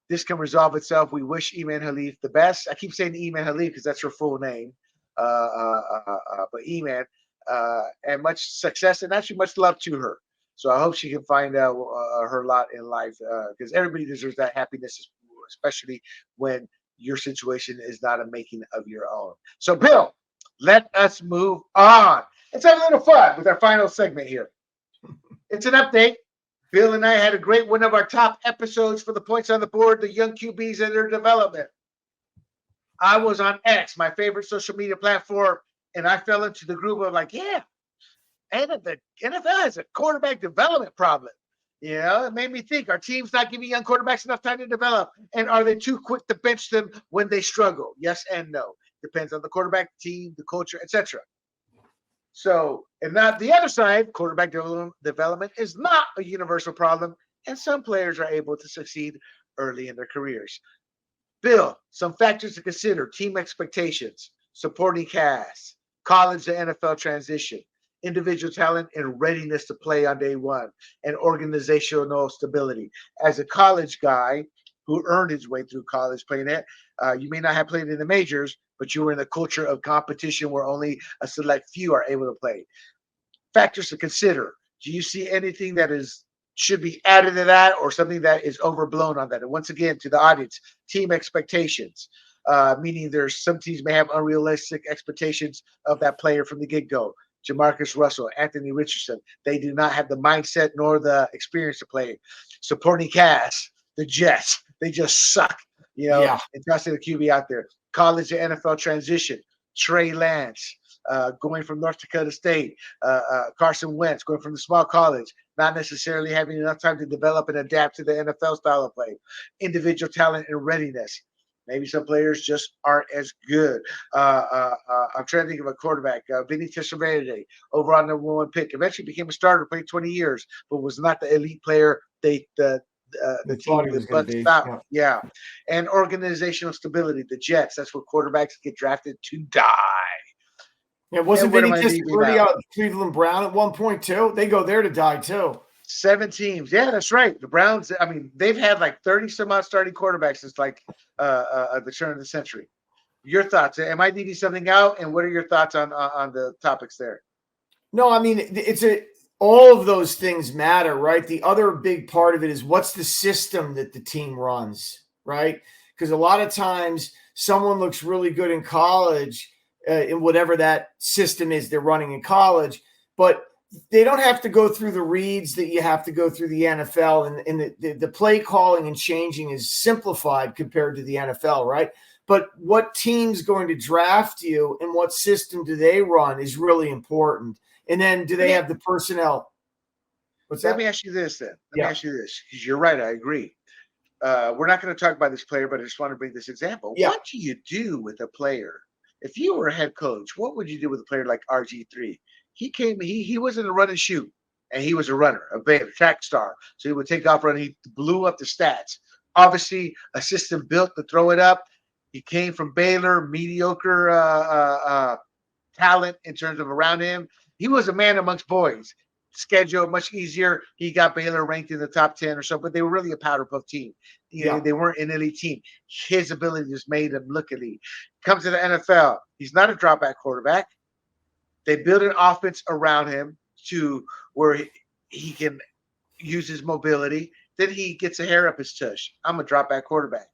this can resolve itself. We wish Imane Khelif the best. I keep saying Imane Khelif because that's her full name, but Imane, and much success and actually much love to her. So I hope she can find out her lot in life because everybody deserves that happiness, especially when your situation is not a making of your own. So, Bill, let us move on. Let's have a little fun with our final segment here. It's an update. Bill and I had a great one of our top episodes for the points on the board, the young QBs and their development. I was on X, my favorite social media platform, and I fell into the group of like, yeah, and the NFL has a quarterback development problem. You know, it made me think: our team's not giving young quarterbacks enough time to develop, and are they too quick to bench them when they struggle? Yes and no. Depends on the quarterback, the team, the culture, etc. So, and not the other side, quarterback development is not a universal problem, and some players are able to succeed early in their careers. Bill, some factors to consider: team expectations, supporting cast, college to NFL transition, individual talent and readiness to play on day one, and organizational stability. As a college guy who earned his way through college playing it, you may not have played in the majors, but you were in the culture of competition where only a select few are able to play. Factors to consider. Do you see anything that is should be added to that or something that is overblown on that? And once again, to the audience, team expectations, meaning there's some teams may have unrealistic expectations of that player from the get-go. Jamarcus Russell, Anthony Richardson, they do not have the mindset nor the experience to play. Supporting cast, the Jets, they just suck. You know,
Yeah.
and trusting the QB out there. College to NFL transition, Trey Lance, going from North Dakota State, Carson Wentz going from the small college, not necessarily having enough time to develop and adapt to the NFL style of play, individual talent and readiness. Maybe some players just aren't as good. I'm trying to think of a quarterback, Vinny Testaverde, over on the number 1 pick. Eventually became a starter, played 20 years, but was not the elite player the
They thought
team,
he
the
was going to
Bucks
be.
found.
Yeah.
Yeah, and organizational stability. The Jets. That's where quarterbacks get drafted to die.
Yeah.
And
Wasn't
what am
Vinny
I leaving
Testaverde
out?
out of Cleveland Brown at one point too? They go there to die too.
7 teams. Yeah, that's right. The Browns. I mean, they've had like 30 some odd starting quarterbacks since like the turn of the century. Your thoughts? Am I leaving something out? And what are your thoughts on the topics there?
No, I mean all of those things matter, right? The other big part of it is what's the system that the team runs, right? Because a lot of times someone looks really good in college in whatever that system is they're running in college, but they don't have to go through the reads that you have to go through the NFL, and the play calling and changing is simplified compared to the NFL, right? But what team's going to draft you and what system do they run is really important. And then do
Let
they
me
have the personnel? What's
let me
that?
ask you this then. Let me
Yeah.
ask you this because you're right. I agree. We're not going to talk about this player, but I just want to bring this example.
Yeah.
What do you do with a player? If you were a head coach, what would you do with a player like RG3? He wasn't a run and shoot, and he was a runner, a track star. So he would take off running. He blew up the stats. Obviously, a system built to throw it up. He came from Baylor, mediocre talent in terms of around him. He was a man amongst boys. Schedule much easier. He got Baylor ranked in the top 10 or so, but they were really a powder puff team. You know,
Yeah.
they weren't an elite team. His ability just made him look elite. Comes to the NFL. He's not a dropback quarterback. They build an offense around him to where he can use his mobility. Then he gets a hair up his tush. I'm a drop back quarterback.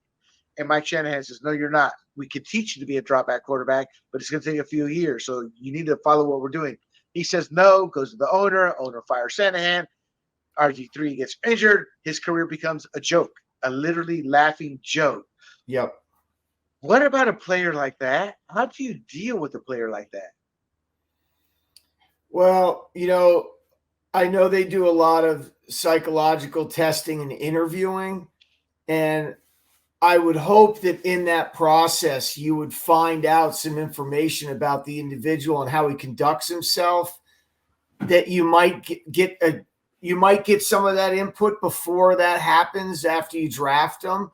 And Mike Shanahan says, no, you're not. We can teach you to be a drop back quarterback, but it's going to take a few years. So you need to follow what we're doing. He says no, goes to the owner fires Shanahan. RG3 gets injured. His career becomes a joke, a literally laughing joke.
Yep.
What about a player like that? How do you deal with a player like that?
Well, I know they do a lot of psychological testing and interviewing, and I would hope that in that process you would find out some information about the individual and how he conducts himself, that you might get some of that input before that happens after you draft them.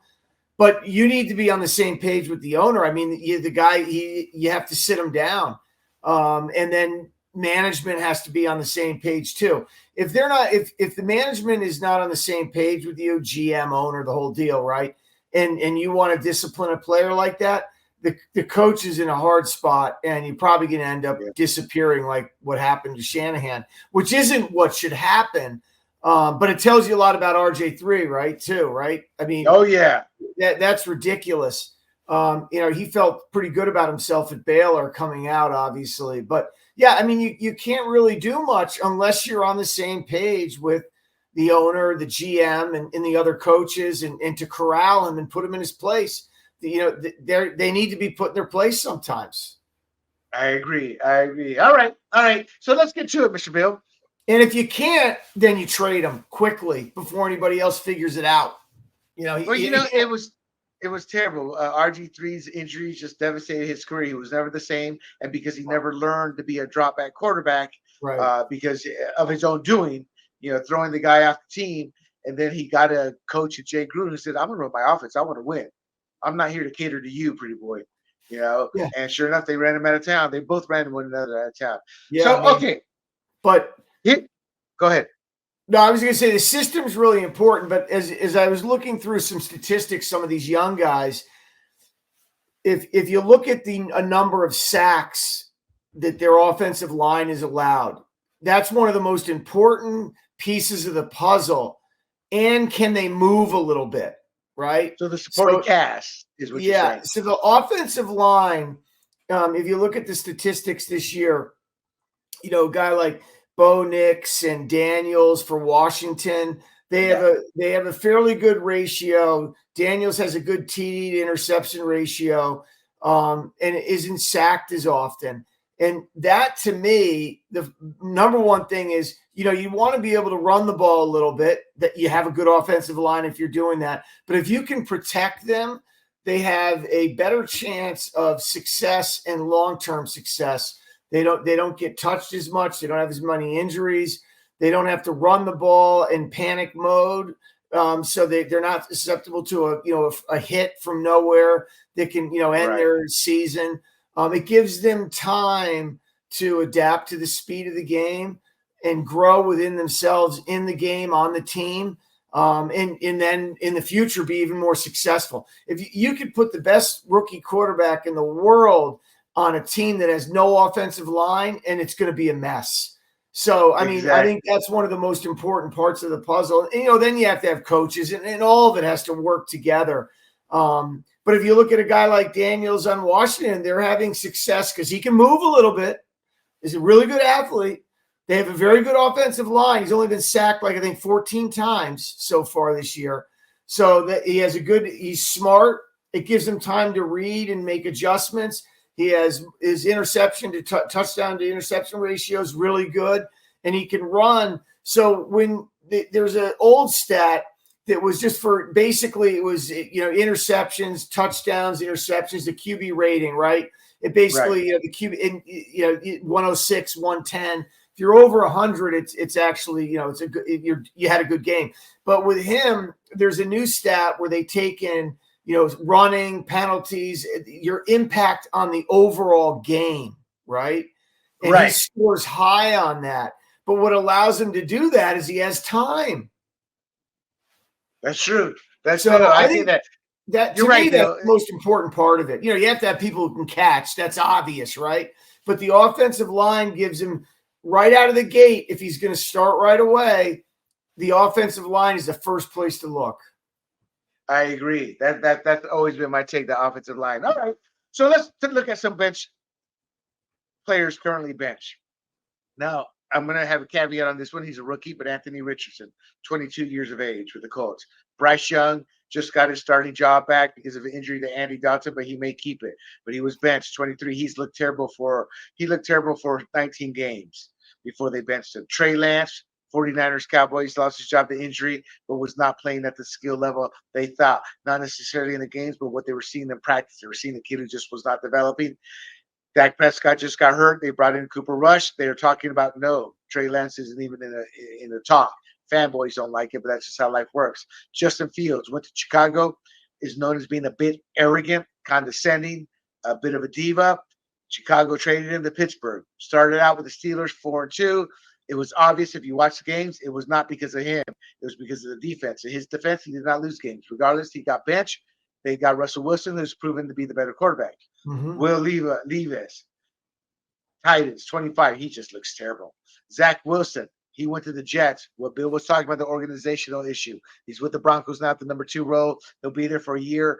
But you need to be on the same page with the owner. I mean, the guy, you have to sit him down, and then management has to be on the same page too. If they're not, if the management is not on the same page with you, GM, owner, the whole deal, right? And you want to discipline a player like that, the coach is in a hard spot, and you're probably going to end up disappearing like what happened to Shanahan, which isn't what should happen. But it tells you a lot about RJ3, right? Too, right? I mean,
oh yeah,
that's ridiculous. He felt pretty good about himself at Baylor coming out, obviously. But yeah, I mean, you can't really do much unless you're on the same page with the owner, the GM, and the other coaches, and to corral him and put him in his place. They need to be put in their place sometimes.
I agree. All right. So let's get to it, Mr. Bill.
And if you can't, then you trade him quickly before anybody else figures it out.
It was terrible. RG3's injuries just devastated his career. He was never the same, and because he never learned to be a drop back quarterback,
right.
Because of his own doing, throwing the guy off the team, and then he got a coach at Jay Gruden who said, "I'm gonna run my offense. I want to win. I'm not here to cater to you, pretty boy." Yeah. And sure enough, they ran him out of town. They both ran one another out of town.
Yeah.
So okay,
but
go ahead.
No, I was going to say the system's really important, but as I was looking through some statistics, some of these young guys, if you look at a number of sacks that their offensive line is allowed, that's one of the most important pieces of the puzzle. And can they move a little bit, right?
So the supporting cast is what you're saying. Yeah,
so the offensive line, if you look at the statistics this year, a guy like Bo Nix and Daniels for Washington, they have a fairly good ratio. Daniels has a good TD to interception ratio, and isn't sacked as often. And that, to me, the number one thing is, you want to be able to run the ball a little bit, that you have a good offensive line if you're doing that. But if you can protect them, they have a better chance of success and long-term success. They don't get touched as much. They don't have as many injuries. They don't have to run the ball in panic mode. So they're not susceptible to a hit from nowhere that can, end their season. It gives them time to adapt to the speed of the game and grow within themselves in the game, on the team. And then in the future be even more successful. If you could put the best rookie quarterback in the world on a team that has no offensive line, and it's going to be a mess. So, I mean, I think that's one of the most important parts of the puzzle. And, then you have to have coaches, and all of it has to work together. But if you look at a guy like Daniels on Washington, they're having success because he can move a little bit. He's a really good athlete. They have a very good offensive line. He's only been sacked, 14 times so far this year. So that he's smart. It gives him time to read and make adjustments. He has his interception to touchdown to interception ratio is really good, and he can run. So when there's an old stat that was just for basically it was interceptions, touchdowns, interceptions, the QB rating, right? It basically the QB 106, 110. If you're over 100, it's actually it's a good you had a good game. But with him, there's a new stat where they take in running, penalties, your impact on the overall game, right? And he scores high on that. But what allows him to do that is he has time.
That's true. That's true. I think
that you're right. That's the most important part of it. You have to have people who can catch. That's obvious, right? But the offensive line gives him right out of the gate. If he's going to start right away, the offensive line is the first place to look.
I agree. That's always been my take. The offensive line. All right. So let's look at some bench players currently bench. Now, I'm going to have a caveat on this one. He's a rookie, but Anthony Richardson, 22 years of age with the Colts. Bryce Young just got his starting job back because of an injury to Andy Dalton, but he may keep it. But he was benched, 23. He looked terrible for 19 games before they benched him. Trey Lance, 49ers Cowboys, lost his job to injury, but was not playing at the skill level they thought. Not necessarily in the games, but what they were seeing in practice. They were seeing a kid who just was not developing. Dak Prescott just got hurt. They brought in Cooper Rush. They're talking about no. Trey Lance isn't even in the talk. Fanboys don't like it, but that's just how life works. Justin Fields went to Chicago, is known as being a bit arrogant, condescending, a bit of a diva. Chicago traded him to Pittsburgh. Started out with the Steelers 4-2. It was obvious if you watch the games, it was not because of him. It was because of the defense. In his defense, he did not lose games. Regardless, he got benched. They got Russell Wilson, who's proven to be the better quarterback.
Mm-hmm.
Will Levis, Titans, 25. He just looks terrible. Zach Wilson, he went to the Jets. What Bill was talking about, the organizational issue. He's with the Broncos now at the number 2 role. He'll be there for a year.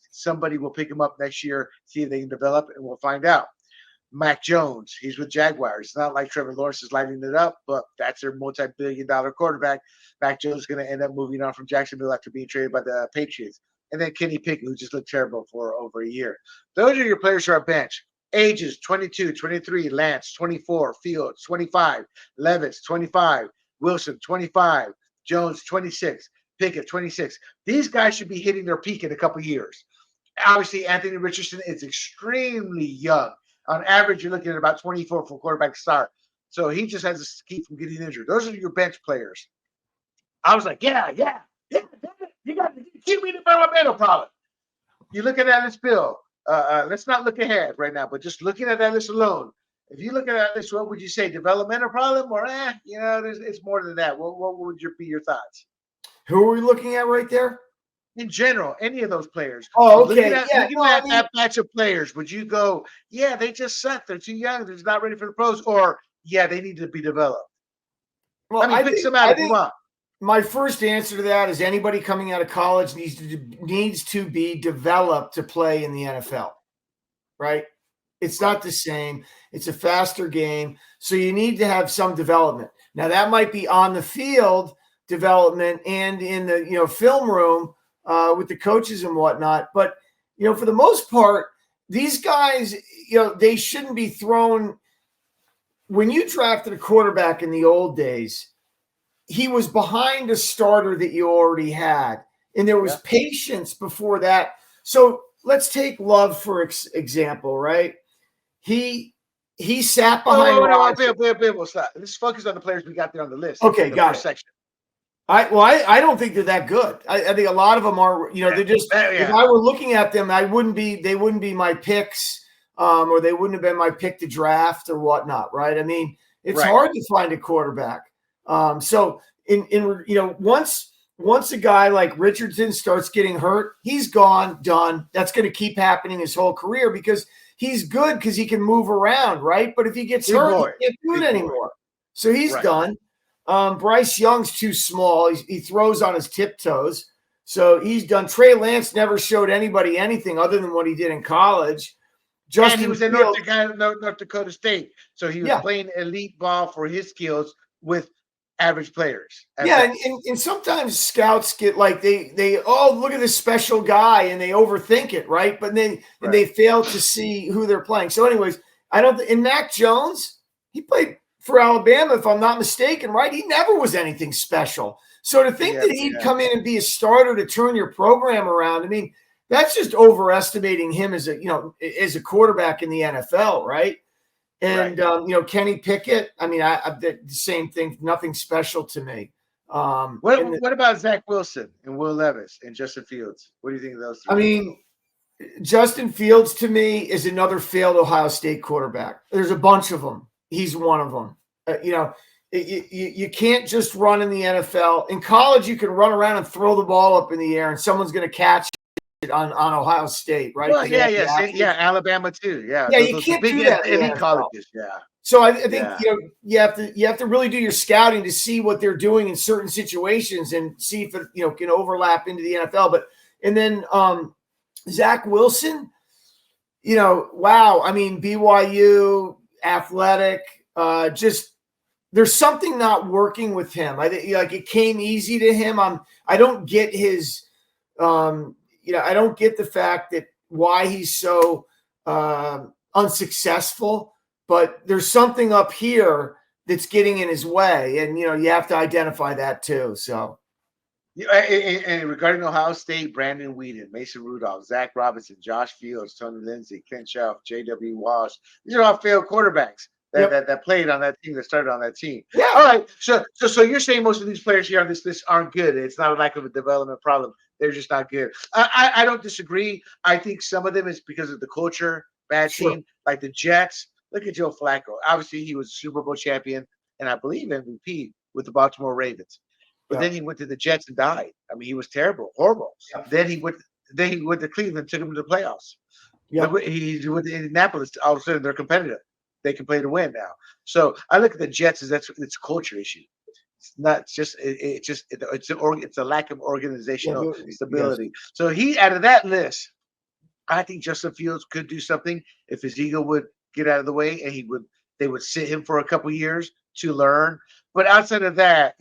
Somebody will pick him up next year, see if they can develop, and we'll find out. Mac Jones, he's with Jaguars. It's not like Trevor Lawrence is lighting it up, but that's their multi-billion-dollar quarterback. Mac Jones is going to end up moving on from Jacksonville after being traded by the Patriots. And then Kenny Pickett, who just looked terrible for over a year. Those are your players who are bench. Ages 22, 23, Lance 24, Fields 25, Levis 25, Wilson 25, Jones 26, Pickett 26. These guys should be hitting their peak in a couple of years. Obviously, Anthony Richardson is extremely young. On average, you're looking at about 24 for quarterback start. So he just has to keep from getting injured. Those are your bench players. I was like, yeah. You got to keep me developmental problem. You look at that list, Bill. Let's not look ahead right now, but just looking at that list alone. If you look at that list, what would you say? Developmental problem, or it's more than that. What would be your thoughts?
Who are we looking at right there?
In general, any of those players.
Oh, okay.
Looking at that batch of players, would you go, yeah, they just suck. They're too young. They're not ready for the pros, or yeah, they need to be developed.
Well,
pick some out if you want.
My first answer to that is anybody coming out of college needs to be developed to play in the NFL, right? It's not the same. It's a faster game. So you need to have some development. Now, that might be on the field development and in the film room with the coaches and whatnot. But, for the most part, these guys, they shouldn't be thrown. When you drafted a quarterback in the old days, he was behind a starter that you already had. And there was patience before that. So let's take Love, for example, right? He sat behind.
Bill, stop. Let's focus on the players we got there on the list.
Okay, got it. Section. I don't think they're that good. I think a lot of them are, they're just, if I were looking at them, they wouldn't be my picks, or they wouldn't have been my pick to draft or whatnot. Right. I mean, it's hard to find a quarterback. So once a guy like Richardson starts getting hurt, he's gone, done. That's going to keep happening his whole career because he's good because he can move around, right? But if he gets hurt, he can't do it anymore. So he's done. Bryce Young's too small. He throws on his tiptoes. So he's done. Trey Lance never showed anybody anything other than what he did in college.
And he was in North Dakota State. So he was playing elite ball for his skills with average players.
And sometimes scouts get like they look at this special guy and they overthink it, right? But then and they fail to see who they're playing. So, anyways, and Mac Jones, he played for Alabama, if I'm not mistaken, right? He never was anything special. So to think that he'd come in and be a starter to turn your program around, I mean, that's just overestimating him as a quarterback in the NFL, right? And Kenny Pickett, I mean, the same thing, nothing special to me.
What about Zach Wilson and Will Levis and Justin Fields? What do you think of those three?
I mean, Justin Fields to me is another failed Ohio State quarterback. There's a bunch of them. He's one of them. You can't just run in the NFL. In college, you can run around and throw the ball up in the air, and someone's going to catch it on Ohio State, right?
Well, Alabama too. Yeah,
you can't do that in
colleges. Yeah.
So I think you have to really do your scouting to see what they're doing in certain situations and see if it can overlap into the NFL. But And then Zach Wilson, wow. I mean, BYU, athletic, just there's something not working with him. I think like it came easy to him. I don't get his, I don't get the fact that why he's so unsuccessful, but there's something up here that's getting in his way. And, you have to identify that too. So.
And regarding Ohio State, Brandon Whedon, Mason Rudolph, Zach Robinson, Josh Fields, Tony Lindsay, Clint Shelf, J.W. Walsh. These are all failed quarterbacks that played on that team, that started on that team.
Yeah.
All right. So you're saying most of these players here on this list aren't good. It's not a lack of a development problem. They're just not good. I don't disagree. I think some of them is because of the culture, bad team, like the Jets. Look at Joe Flacco. Obviously, he was Super Bowl champion and I believe MVP with the Baltimore Ravens. But then he went to the Jets and died. I mean, he was terrible, horrible. Then he went to Cleveland, took him to the playoffs. He went to Indianapolis. All of a sudden, they're competitive. They can play to win now. So I look at the Jets as it's a culture issue. It's not just it's a lack of organizational stability. Yes. So he out of that list, I think Justin Fields could do something if his ego would get out of the way and they would sit him for a couple years to learn. But outside of that,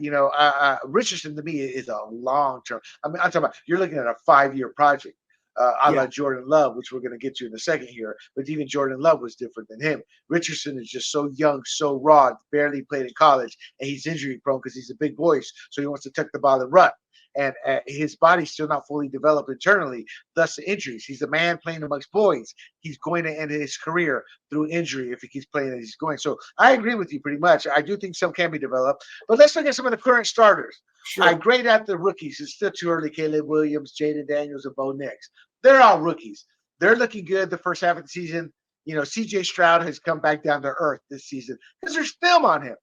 Richardson to me is a long term. I mean, I'm talking about you're looking at a 5-year project. Like Jordan Love, which we're going to get to in a second here. But even Jordan Love was different than him. Richardson is just so young, so raw, barely played in college, and he's injury prone because he's a big voice, so he wants to tuck the ball and run. And his body's still not fully developed internally, thus the injuries. He's a man playing amongst boys. He's going to end his career through injury if he keeps playing as he's going. So I agree with you pretty much. I do think some can be developed. But let's look at some of the current starters. Sure. I grade out the rookies. It's still too early. Caleb Williams, Jaden Daniels, and Bo Nix. They're all rookies. They're looking good the first half of the season. C.J. Stroud has come back down to earth this season because there's film on him.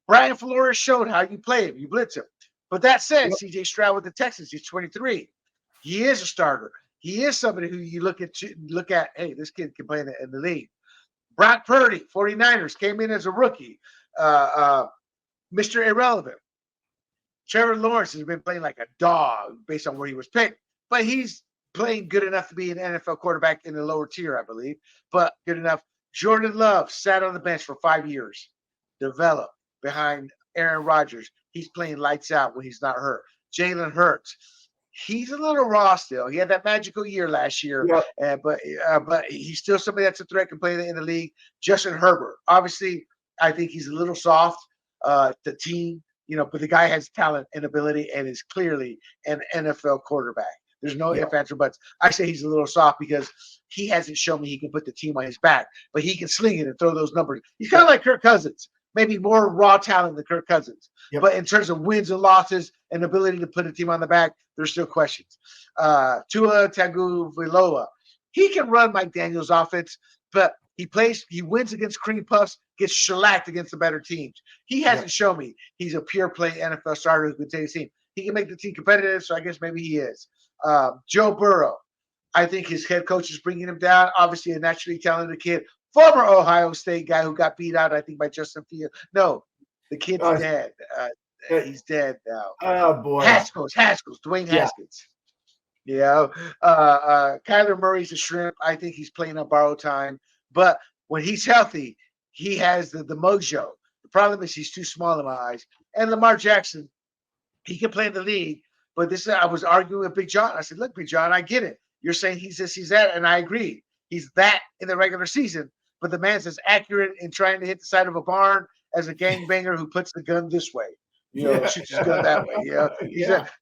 Brian Flores showed how you play him. You blitz him. But that said, C.J. Stroud with the Texans, he's 23. He is a starter. He is somebody who you look at, hey, this kid can play in the league. Brock Purdy, 49ers, came in as a rookie. Mr. Irrelevant. Trevor Lawrence has been playing like a dog based on where he was picked. But he's playing good enough to be an NFL quarterback in the lower tier, I believe. But good enough. Jordan Love sat on the bench for 5 years. Developed behind Aaron Rodgers. He's playing lights out when he's not hurt. Jalen Hurts. He's a little raw still. He had that magical year last year, but he's still somebody that's a threat, can play in the league. Justin Herbert. Obviously, I think he's a little soft. The team, but the guy has talent and ability and is clearly an NFL quarterback. There's no ifs, ands, or buts. I say he's a little soft because he hasn't shown me he can put the team on his back, but he can sling it and throw those numbers. He's kind of like Kirk Cousins. Maybe more raw talent than Kirk Cousins. But in terms of wins and losses and ability to put a team on the back, there's still questions. Tua Tagovailoa, he can run Mike Daniels' offense, but he wins against cream puffs, gets shellacked against the better teams. He hasn't shown me he's a pure play NFL starter who can take his team. He can make the team competitive, so I guess maybe he is. Joe Burrow, I think his head coach is bringing him down. Obviously, a naturally talented kid. Former Ohio State guy who got beat out, I think, by Justin Fields. No, the kid's dead. He's dead now.
Oh, boy.
Haskins, Dwayne Haskins. Kyler Murray's a shrimp. I think he's playing on borrowed time. But when he's healthy, he has the mojo. The problem is he's too small in my eyes. And Lamar Jackson, he can play in the league. But I was arguing with Big John. I said, look, Big John, I get it. You're saying he's this, he's that, and I agree. He's that in the regular season. But the man's as accurate in trying to hit the side of a barn as a gangbanger who puts the gun this way. Shoots his gun that way.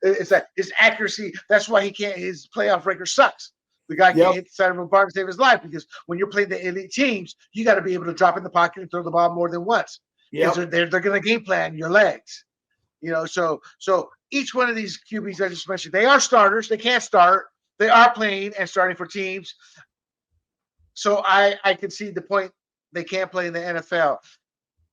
It's like his accuracy. That's why he can't. His playoff record sucks. The guy can't hit the side of a barn to save his life because when you're playing the elite teams, you got to be able to drop in the pocket and throw the ball more than once. They're going to game plan your legs. So each one of these QBs I just mentioned, they are starters. They can't start. They are playing and starting for teams. So I can see the point. They can't play in the NFL.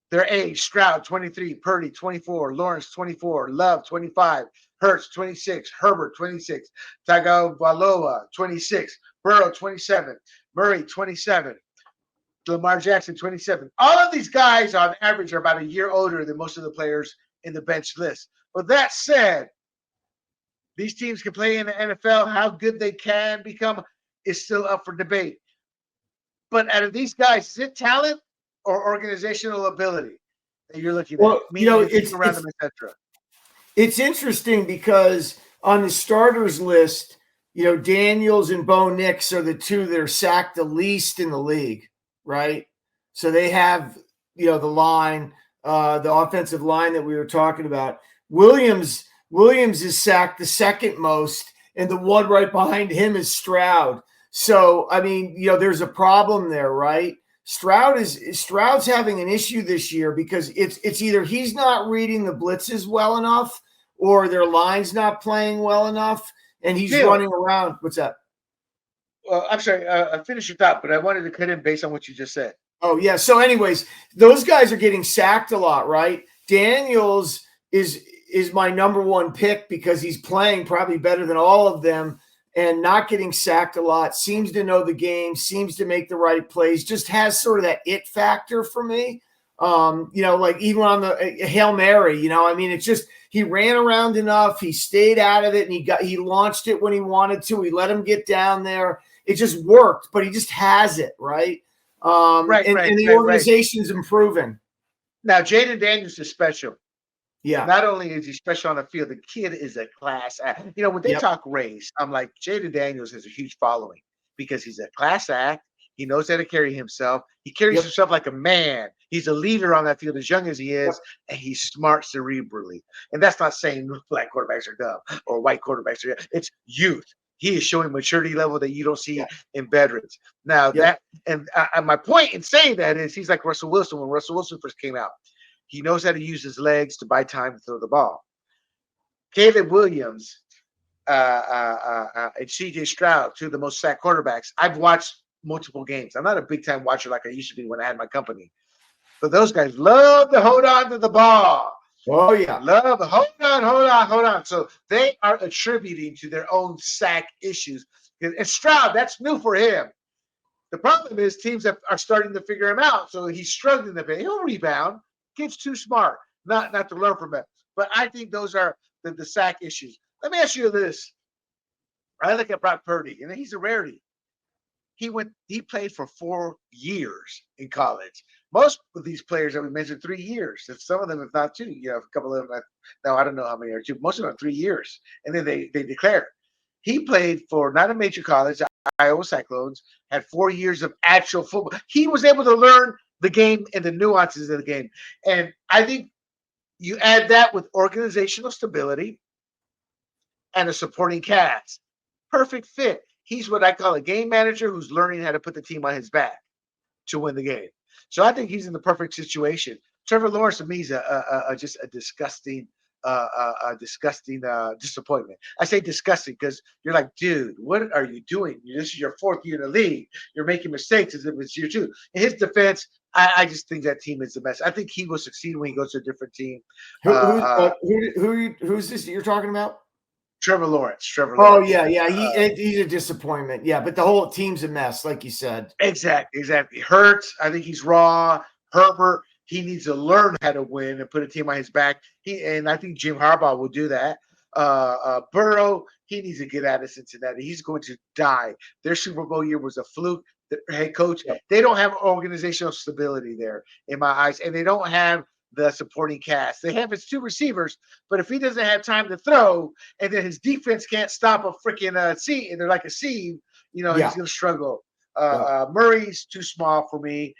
Their age, Stroud, 23, Purdy, 24, Lawrence, 24, Love, 25, Hurts, 26, Herbert, 26, Tagovailoa, 26, Burrow, 27, Murray, 27, Lamar Jackson, 27. All of these guys on average are about a year older than most of the players in the bench list. But that said, These teams can play in the NFL. How good they can become is still up for debate. But out of these guys, is it talent or organizational ability that you're looking at?
Well,
Meaning the team around them, etc.
it's interesting because on the starters list, Daniels and Bo Nix are the two that are sacked the least in the league, right? So they have, the line, the offensive line that we were talking about. Williams is sacked the second most, and the one right behind him is Stroud. So, I mean, there's a problem there, right? Stroud's having an issue this year because it's either he's not reading the blitzes well enough or their line's not playing well enough, and he's running around. What's that?
Well, I'm sorry. I finished your thought, but I wanted to cut in based on what you just said.
Oh, yeah. So anyways, those guys are getting sacked a lot, right? Daniels is my number one pick because he's playing probably better than all of them and not getting sacked a lot, seems to know the game, seems to make the right plays, just has sort of that it factor for me. Like even on the Hail Mary, I mean, it's just he ran around enough, he stayed out of it, and he launched it when he wanted to. He let him get down there. It just worked, but he just has it, right? And the organization's improving.
Now, Jaden Daniels is special.
Yeah.
Not only is he special on the field, the kid is a class act. When they talk race, I'm like, Jaden Daniels has a huge following because he's a class act. He knows how to carry himself. He carries himself like a man. He's a leader on that field as young as he is, and he's smart cerebrally. And that's not saying black quarterbacks are dumb or white quarterbacks are dumb. It's youth. He is showing maturity level that you don't see in veterans. Now my point in saying that is he's like Russell Wilson when Russell Wilson first came out. He knows how to use his legs to buy time to throw the ball. Caleb Williams and C.J. Stroud, two of the most sacked quarterbacks. I've watched multiple games. I'm not a big-time watcher like I used to be when I had my company. But those guys love to hold on to the ball.
Oh, yeah.
Love to hold on. So they are attributing to their own sack issues. And Stroud, that's new for him. The problem is teams are starting to figure him out. So he's struggling a bit. He'll rebound. Kid's too smart not to learn from him. But I think those are the sack issues. Let me ask you this. I look at Brock Purdy, and he's a rarity. He played for 4 years in college. Most of these players that we mentioned 3 years. And some of them, if not 2, a couple of them. Now I don't know how many are 2. Most of them are 3 years, and then they declare. He played for not a major college, Iowa Cyclones. Had 4 years of actual football. He was able to learn the game and the nuances of the game. And I think you add that with organizational stability and a supporting cast. Perfect fit. He's what I call a game manager who's learning how to put the team on his back to win the game. So I think he's in the perfect situation. Trevor Lawrence to me is just a disgusting disappointment. I say disgusting because you're like, dude, what are you doing? This is your 4th year in the league. You're making mistakes as if it's year 2. In his defense, I just think that team is the best. I think he will succeed when he goes to a different team.
Who's this you're talking about?
Trevor Lawrence.
Oh, yeah. He's a disappointment. Yeah, but the whole team's a mess, like you said.
Exactly. Hurts, I think he's raw. Herbert, he needs to learn how to win and put a team on his back. And I think Jim Harbaugh will do that. Burrow, he needs to get out of Cincinnati. He's going to die. Their Super Bowl year was a fluke. The head coach, they don't have organizational stability there in my eyes, and they don't have the supporting cast. They have his 2 receivers, but if he doesn't have time to throw, and then his defense can't stop a freaking seed, and they're like a seed, he's going to struggle. Murray's too small for me,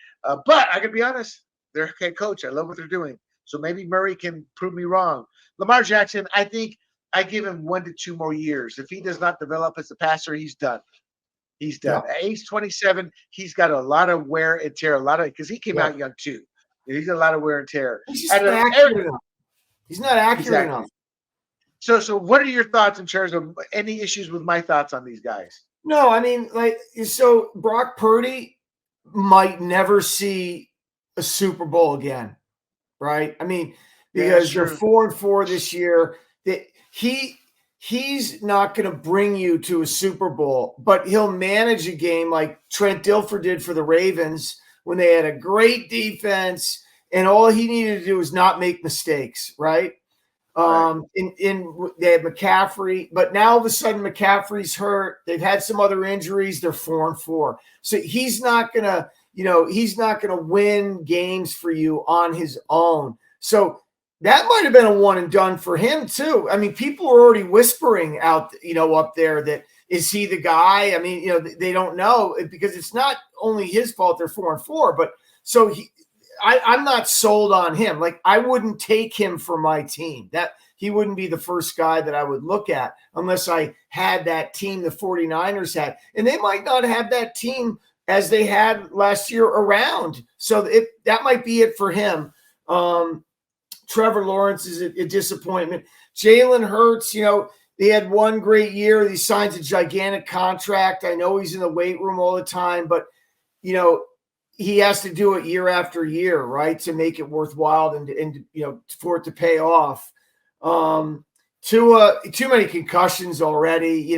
but I can be honest, they're head coach. I love what they're doing, so maybe Murray can prove me wrong. Lamar Jackson, I think I give him 1 to 2 more years. If he does not develop as a passer, he's done. He's done. At age 27, he's got a lot of wear and tear, because he came out young too. He's got a lot of wear and tear.
He's not accurate enough. He's not accurate enough.
So what are your thoughts in terms of any issues with my thoughts on these guys?
No, I mean, so Brock Purdy might never see a Super Bowl again, right? I mean, because you're 4-4 this year. That he's not going to bring you to a Super Bowl, but he'll manage a game like Trent Dilfer did for the Ravens when they had a great defense and all he needed to do was not make mistakes, right?
Right.
In they had McCaffrey, but now all of a sudden McCaffrey's hurt. They've had some other injuries. They're 4-4, so he's not gonna, he's not gonna win games for you on his own. So that might have been a one and done for him too. I mean, people are already whispering out, up there that is he the guy? I mean, they don't know because it's not only his fault they're 4-4, but so I'm not sold on him. Like, I wouldn't take him for my team. That he wouldn't be the first guy that I would look at unless I had that team the 49ers had. And they might not have that team as they had last year around. So that might be it for him. Trevor Lawrence is a disappointment. Jalen Hurts, they had one great year. He signs a gigantic contract. I know he's in the weight room all the time, but, he has to do it year after year, right, to make it worthwhile and for it to pay off. Too many concussions already.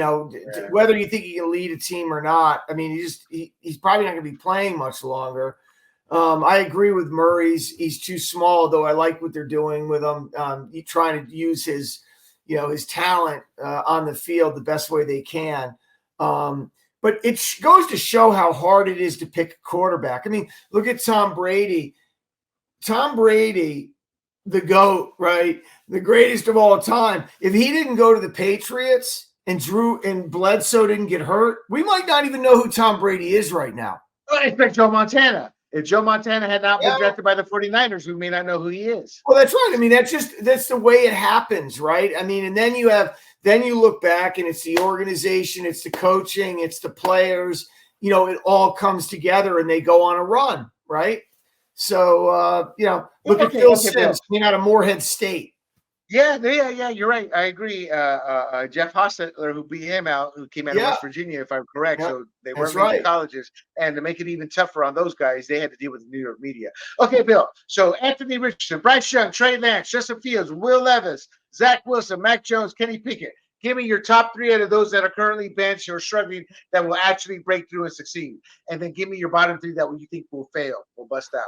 Whether you think he can lead a team or not, I mean, he's probably not going to be playing much longer. I agree with Murray. He's too small, though. I like what they're doing with him. Trying to use his talent on the field the best way they can. But it goes to show how hard it is to pick a quarterback. I mean, look at Tom Brady. Tom Brady, the GOAT, right? The greatest of all time. If he didn't go to the Patriots and Bledsoe didn't get hurt, we might not even know who Tom Brady is right now.
I expect Joe Montana. If Joe Montana had not been drafted by the 49ers, we may not know who he is.
Well, that's right. I mean, that's the way it happens, right? I mean, and then you look back and it's the organization, it's the coaching, it's the players, it all comes together and they go on a run, right? So, look at Phil Simms coming out of Morehead State.
Yeah, you're right. I agree. Jeff Hostetler, who beat him out, who came out of West Virginia, if I'm correct. So they weren't making colleges. And to make it even tougher on those guys, they had to deal with the New York media. Okay, Bill. So Anthony Richardson, Bryce Young, Trey Lance, Justin Fields, Will Levis, Zach Wilson, Mac Jones, Kenny Pickett. Give me your top three out of those that are currently benched or struggling that will actually break through and succeed. And then give me your bottom three that you think will fail, will bust out.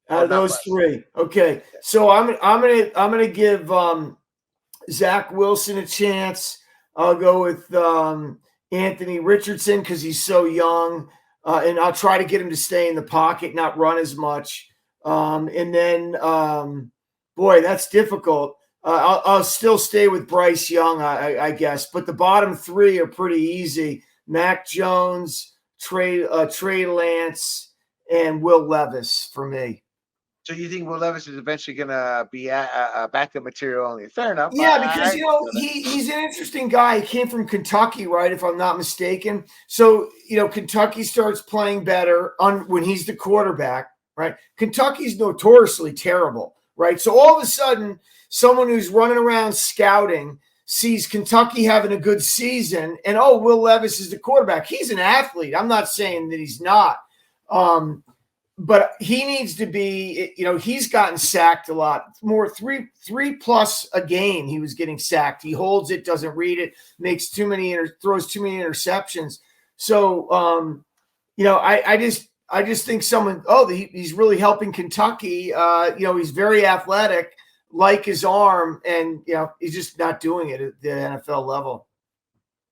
Out of those three. Okay. So I'm gonna give Zach Wilson a chance. I'll go with Anthony Richardson because he's so young. And I'll try to get him to stay in the pocket, not run as much. And then boy, that's difficult. I'll still stay with Bryce Young, I guess. But the bottom three are pretty easy. Mac Jones, Trey Lance, and Will Levis for me.
So you think Will Levis is eventually going to be a backup material only? Fair enough.
Yeah, because he's an interesting guy. He came from Kentucky, right? If I'm not mistaken. So Kentucky starts playing better when he's the quarterback, right? Kentucky's notoriously terrible, right? So all of a sudden, someone who's running around scouting sees Kentucky having a good season, and Will Levis is the quarterback. He's an athlete. I'm not saying that he's not. But he needs to be, he's gotten sacked a lot more, three plus a game. He was getting sacked. He holds it, doesn't read it, makes throws too many interceptions. So, I just think he's really helping Kentucky. He's very athletic, like his arm, and, he's just not doing it at the NFL level.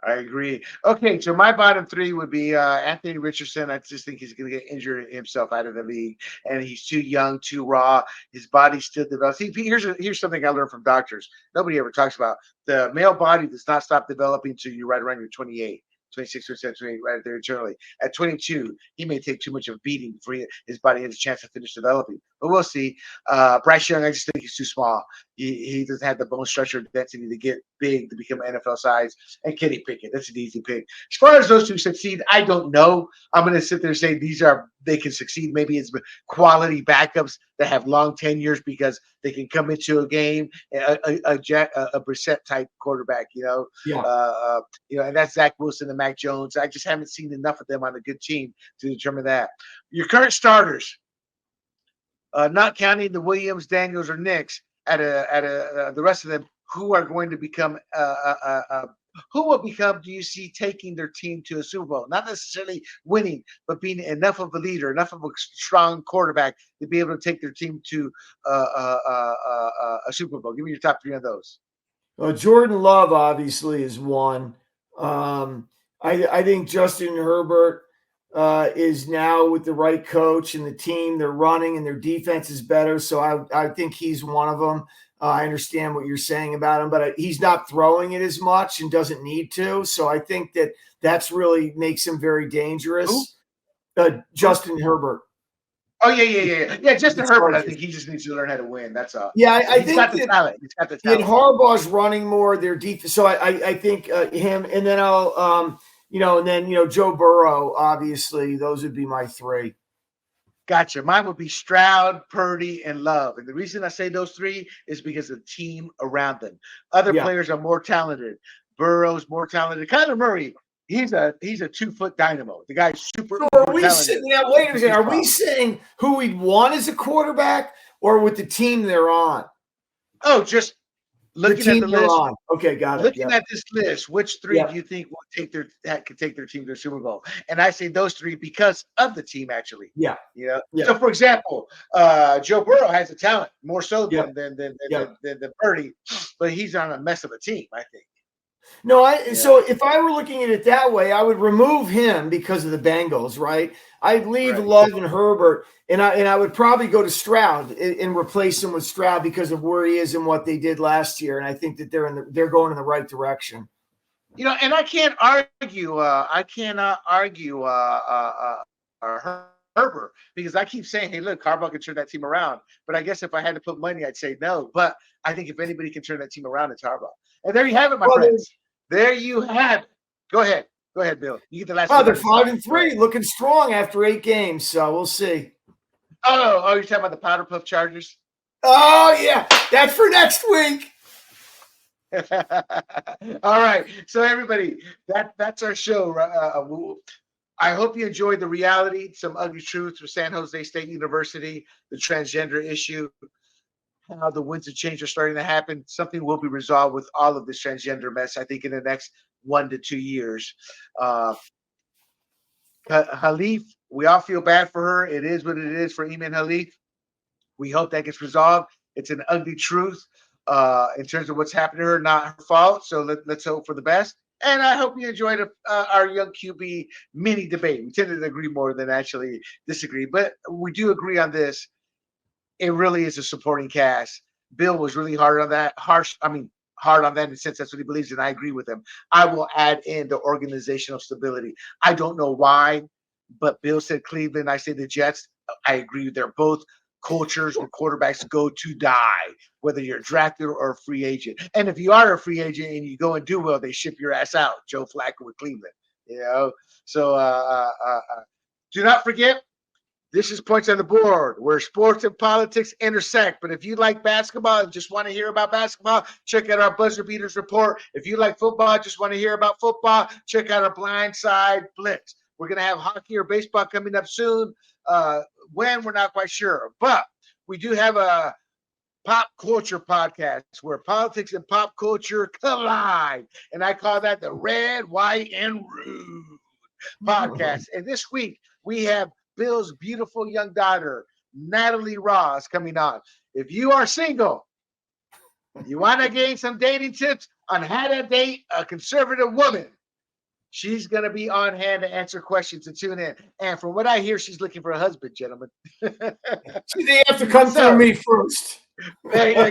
I agree. Okay, so my bottom three would be Anthony Richardson. I just think he's going to get injured himself out of the league, and he's too young, too raw. His body's still developing. See, here's something I learned from doctors. Nobody ever talks about. The male body does not stop developing until you're right around your 28. 26%, 28, right there internally. At 22, he may take too much of a beating before his body has a chance to finish developing. But we'll see. Bryce Young, I just think he's too small. He doesn't have the bone structure density to get big to become NFL size. And Kenny Pickett, that's an easy pick. As far as those two succeed, I don't know. I'm going to sit there and say they can succeed. Maybe it's quality backups that have long tenures because they can come into a game, a Brissett type quarterback, and that's Zach Wilson and Mac Jones. I just haven't seen enough of them on a good team to determine that. Your current starters, not counting the Williams, Daniels, or Knicks, the rest of them, who are going to become who will become, do you see, taking their team to a Super Bowl? Not necessarily winning, but being enough of a leader, enough of a strong quarterback to be able to take their team to a Super Bowl. Give me your top three of those.
Jordan Love obviously is one. Um, I think Justin Herbert is now with the right coach and the team. They're running and their defense is better. So I think he's one of them. I understand what you're saying about him, but he's not throwing it as much and doesn't need to. So I think that's really makes him very
Who?
dangerous.
Who?
Justin Herbert.
Oh yeah. Justin
The
Herbert. I
Chargers.
think he just needs to learn how to win. That's all.
Yeah, I
He's got
think
the
that
talent. He's got the
in
talent.
Harbaugh's running more their defense. So I think him, and then I'll and then Joe Burrow. Obviously, those would be my three.
Gotcha. Mine would be Stroud, Purdy, and Love. And the reason I say those three is because of the team around them. Other
Yeah.
players are more talented. Burrow's more talented. Kyler Murray, he's a 2-foot dynamo. The guy's super
So
uber
are we
talented.
now? Wait a second. Are we saying who we'd want as a quarterback, or with the team they're on?
Oh, just
The
looking at
team
the
they're
list.
on. Okay, got it.
Looking
Yeah.
at this list, which three
Yeah.
do you think could take their team to the Super Bowl? And I say those three because of the team, actually.
Yeah.
Yeah.
Yeah.
So, for example, Joe Burrow has a talent more so
Yeah.
than Purdy, but he's on a mess of a team, I think.
No, so if I were looking at it that way, I would remove him because of the Bengals, right? I'd leave
Right.
Love and Herbert, and I would probably go to Stroud and replace him with Stroud because of where he is and what they did last year, and I think that they're going in the right direction.
And I can't argue. I cannot argue Herbert because I keep saying, "Hey, look, Harbaugh can turn that team around." But I guess if I had to put money, I'd say no. But I think if anybody can turn that team around, it's Harbaugh. And there you have it, my friends. There you have it. Go ahead, Bill. You get the last.
Oh, they're 5-3, looking strong after 8 games. So we'll see.
Oh, you're talking about the Powder Puff Chargers?
Oh yeah, that's for next week.
All right. So everybody, that's our show. I hope you enjoyed the reality, some ugly truths for San Jose State University, the transgender issue, how the winds of change are starting to happen. Something will be resolved with all of this transgender mess, I think, in the next 1 to 2 years. Khelif, we all feel bad for her. It is what it is for Imane Khelif. We hope that gets resolved. It's an ugly truth in terms of what's happened to her, not her fault. So let's hope for the best. And I hope you enjoyed our young QB mini debate. We tended to agree more than actually disagree, but we do agree on this. It really is a supporting cast. Bill was really hard on that. Hard on that in the sense that's what he believes in. I agree with him. I will add in the organizational stability. I don't know why, but Bill said Cleveland. I say the Jets. I agree. They're both cultures where quarterbacks go to die, whether you're drafted or a free agent. And if you are a free agent and you go and do well, they ship your ass out. Joe Flacco with Cleveland, So do not forget, this is Points on the Board, where sports and politics intersect. But if you like basketball and just want to hear about basketball, check out our Buzzer Beaters report. If you like football, just want to hear about football, check out our Blind Side Blitz. We're going to have hockey or baseball coming up soon. When, we're not quite sure. But we do have a pop culture podcast where politics and pop culture collide. And I call that the Red, White, and Rude podcast. And this week, we have Bill's beautiful young daughter, Natalie Ross, coming on. If you are single, you want to gain some dating tips on how to date a conservative woman, she's going to be on hand to answer questions and tune in. And from what I hear, she's looking for a husband, gentlemen.
They have to come through me first.
There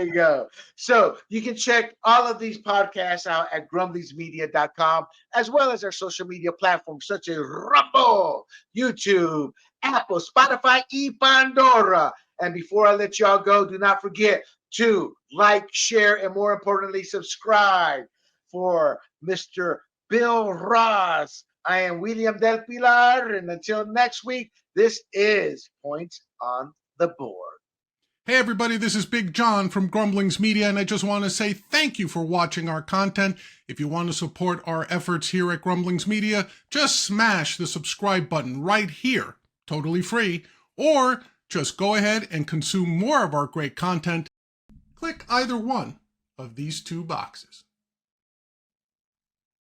you go. So you can check all of these podcasts out at grumblingsmedia.com, as well as our social media platforms such as Rumble, YouTube, Apple, Spotify, y Pandora. And before I let y'all go, do not forget to like, share, and more importantly, subscribe for Mr. Bill Ross. I am William Del Pilar, and until next week, this is Points on the Board.
Hey everybody, this is Big John from Grumblings Media, and I just want to say thank you for watching our content. If you want to support our efforts here at Grumblings Media, just smash the subscribe button right here, totally free, or just go ahead and consume more of our great content. Click either one of these 2 boxes.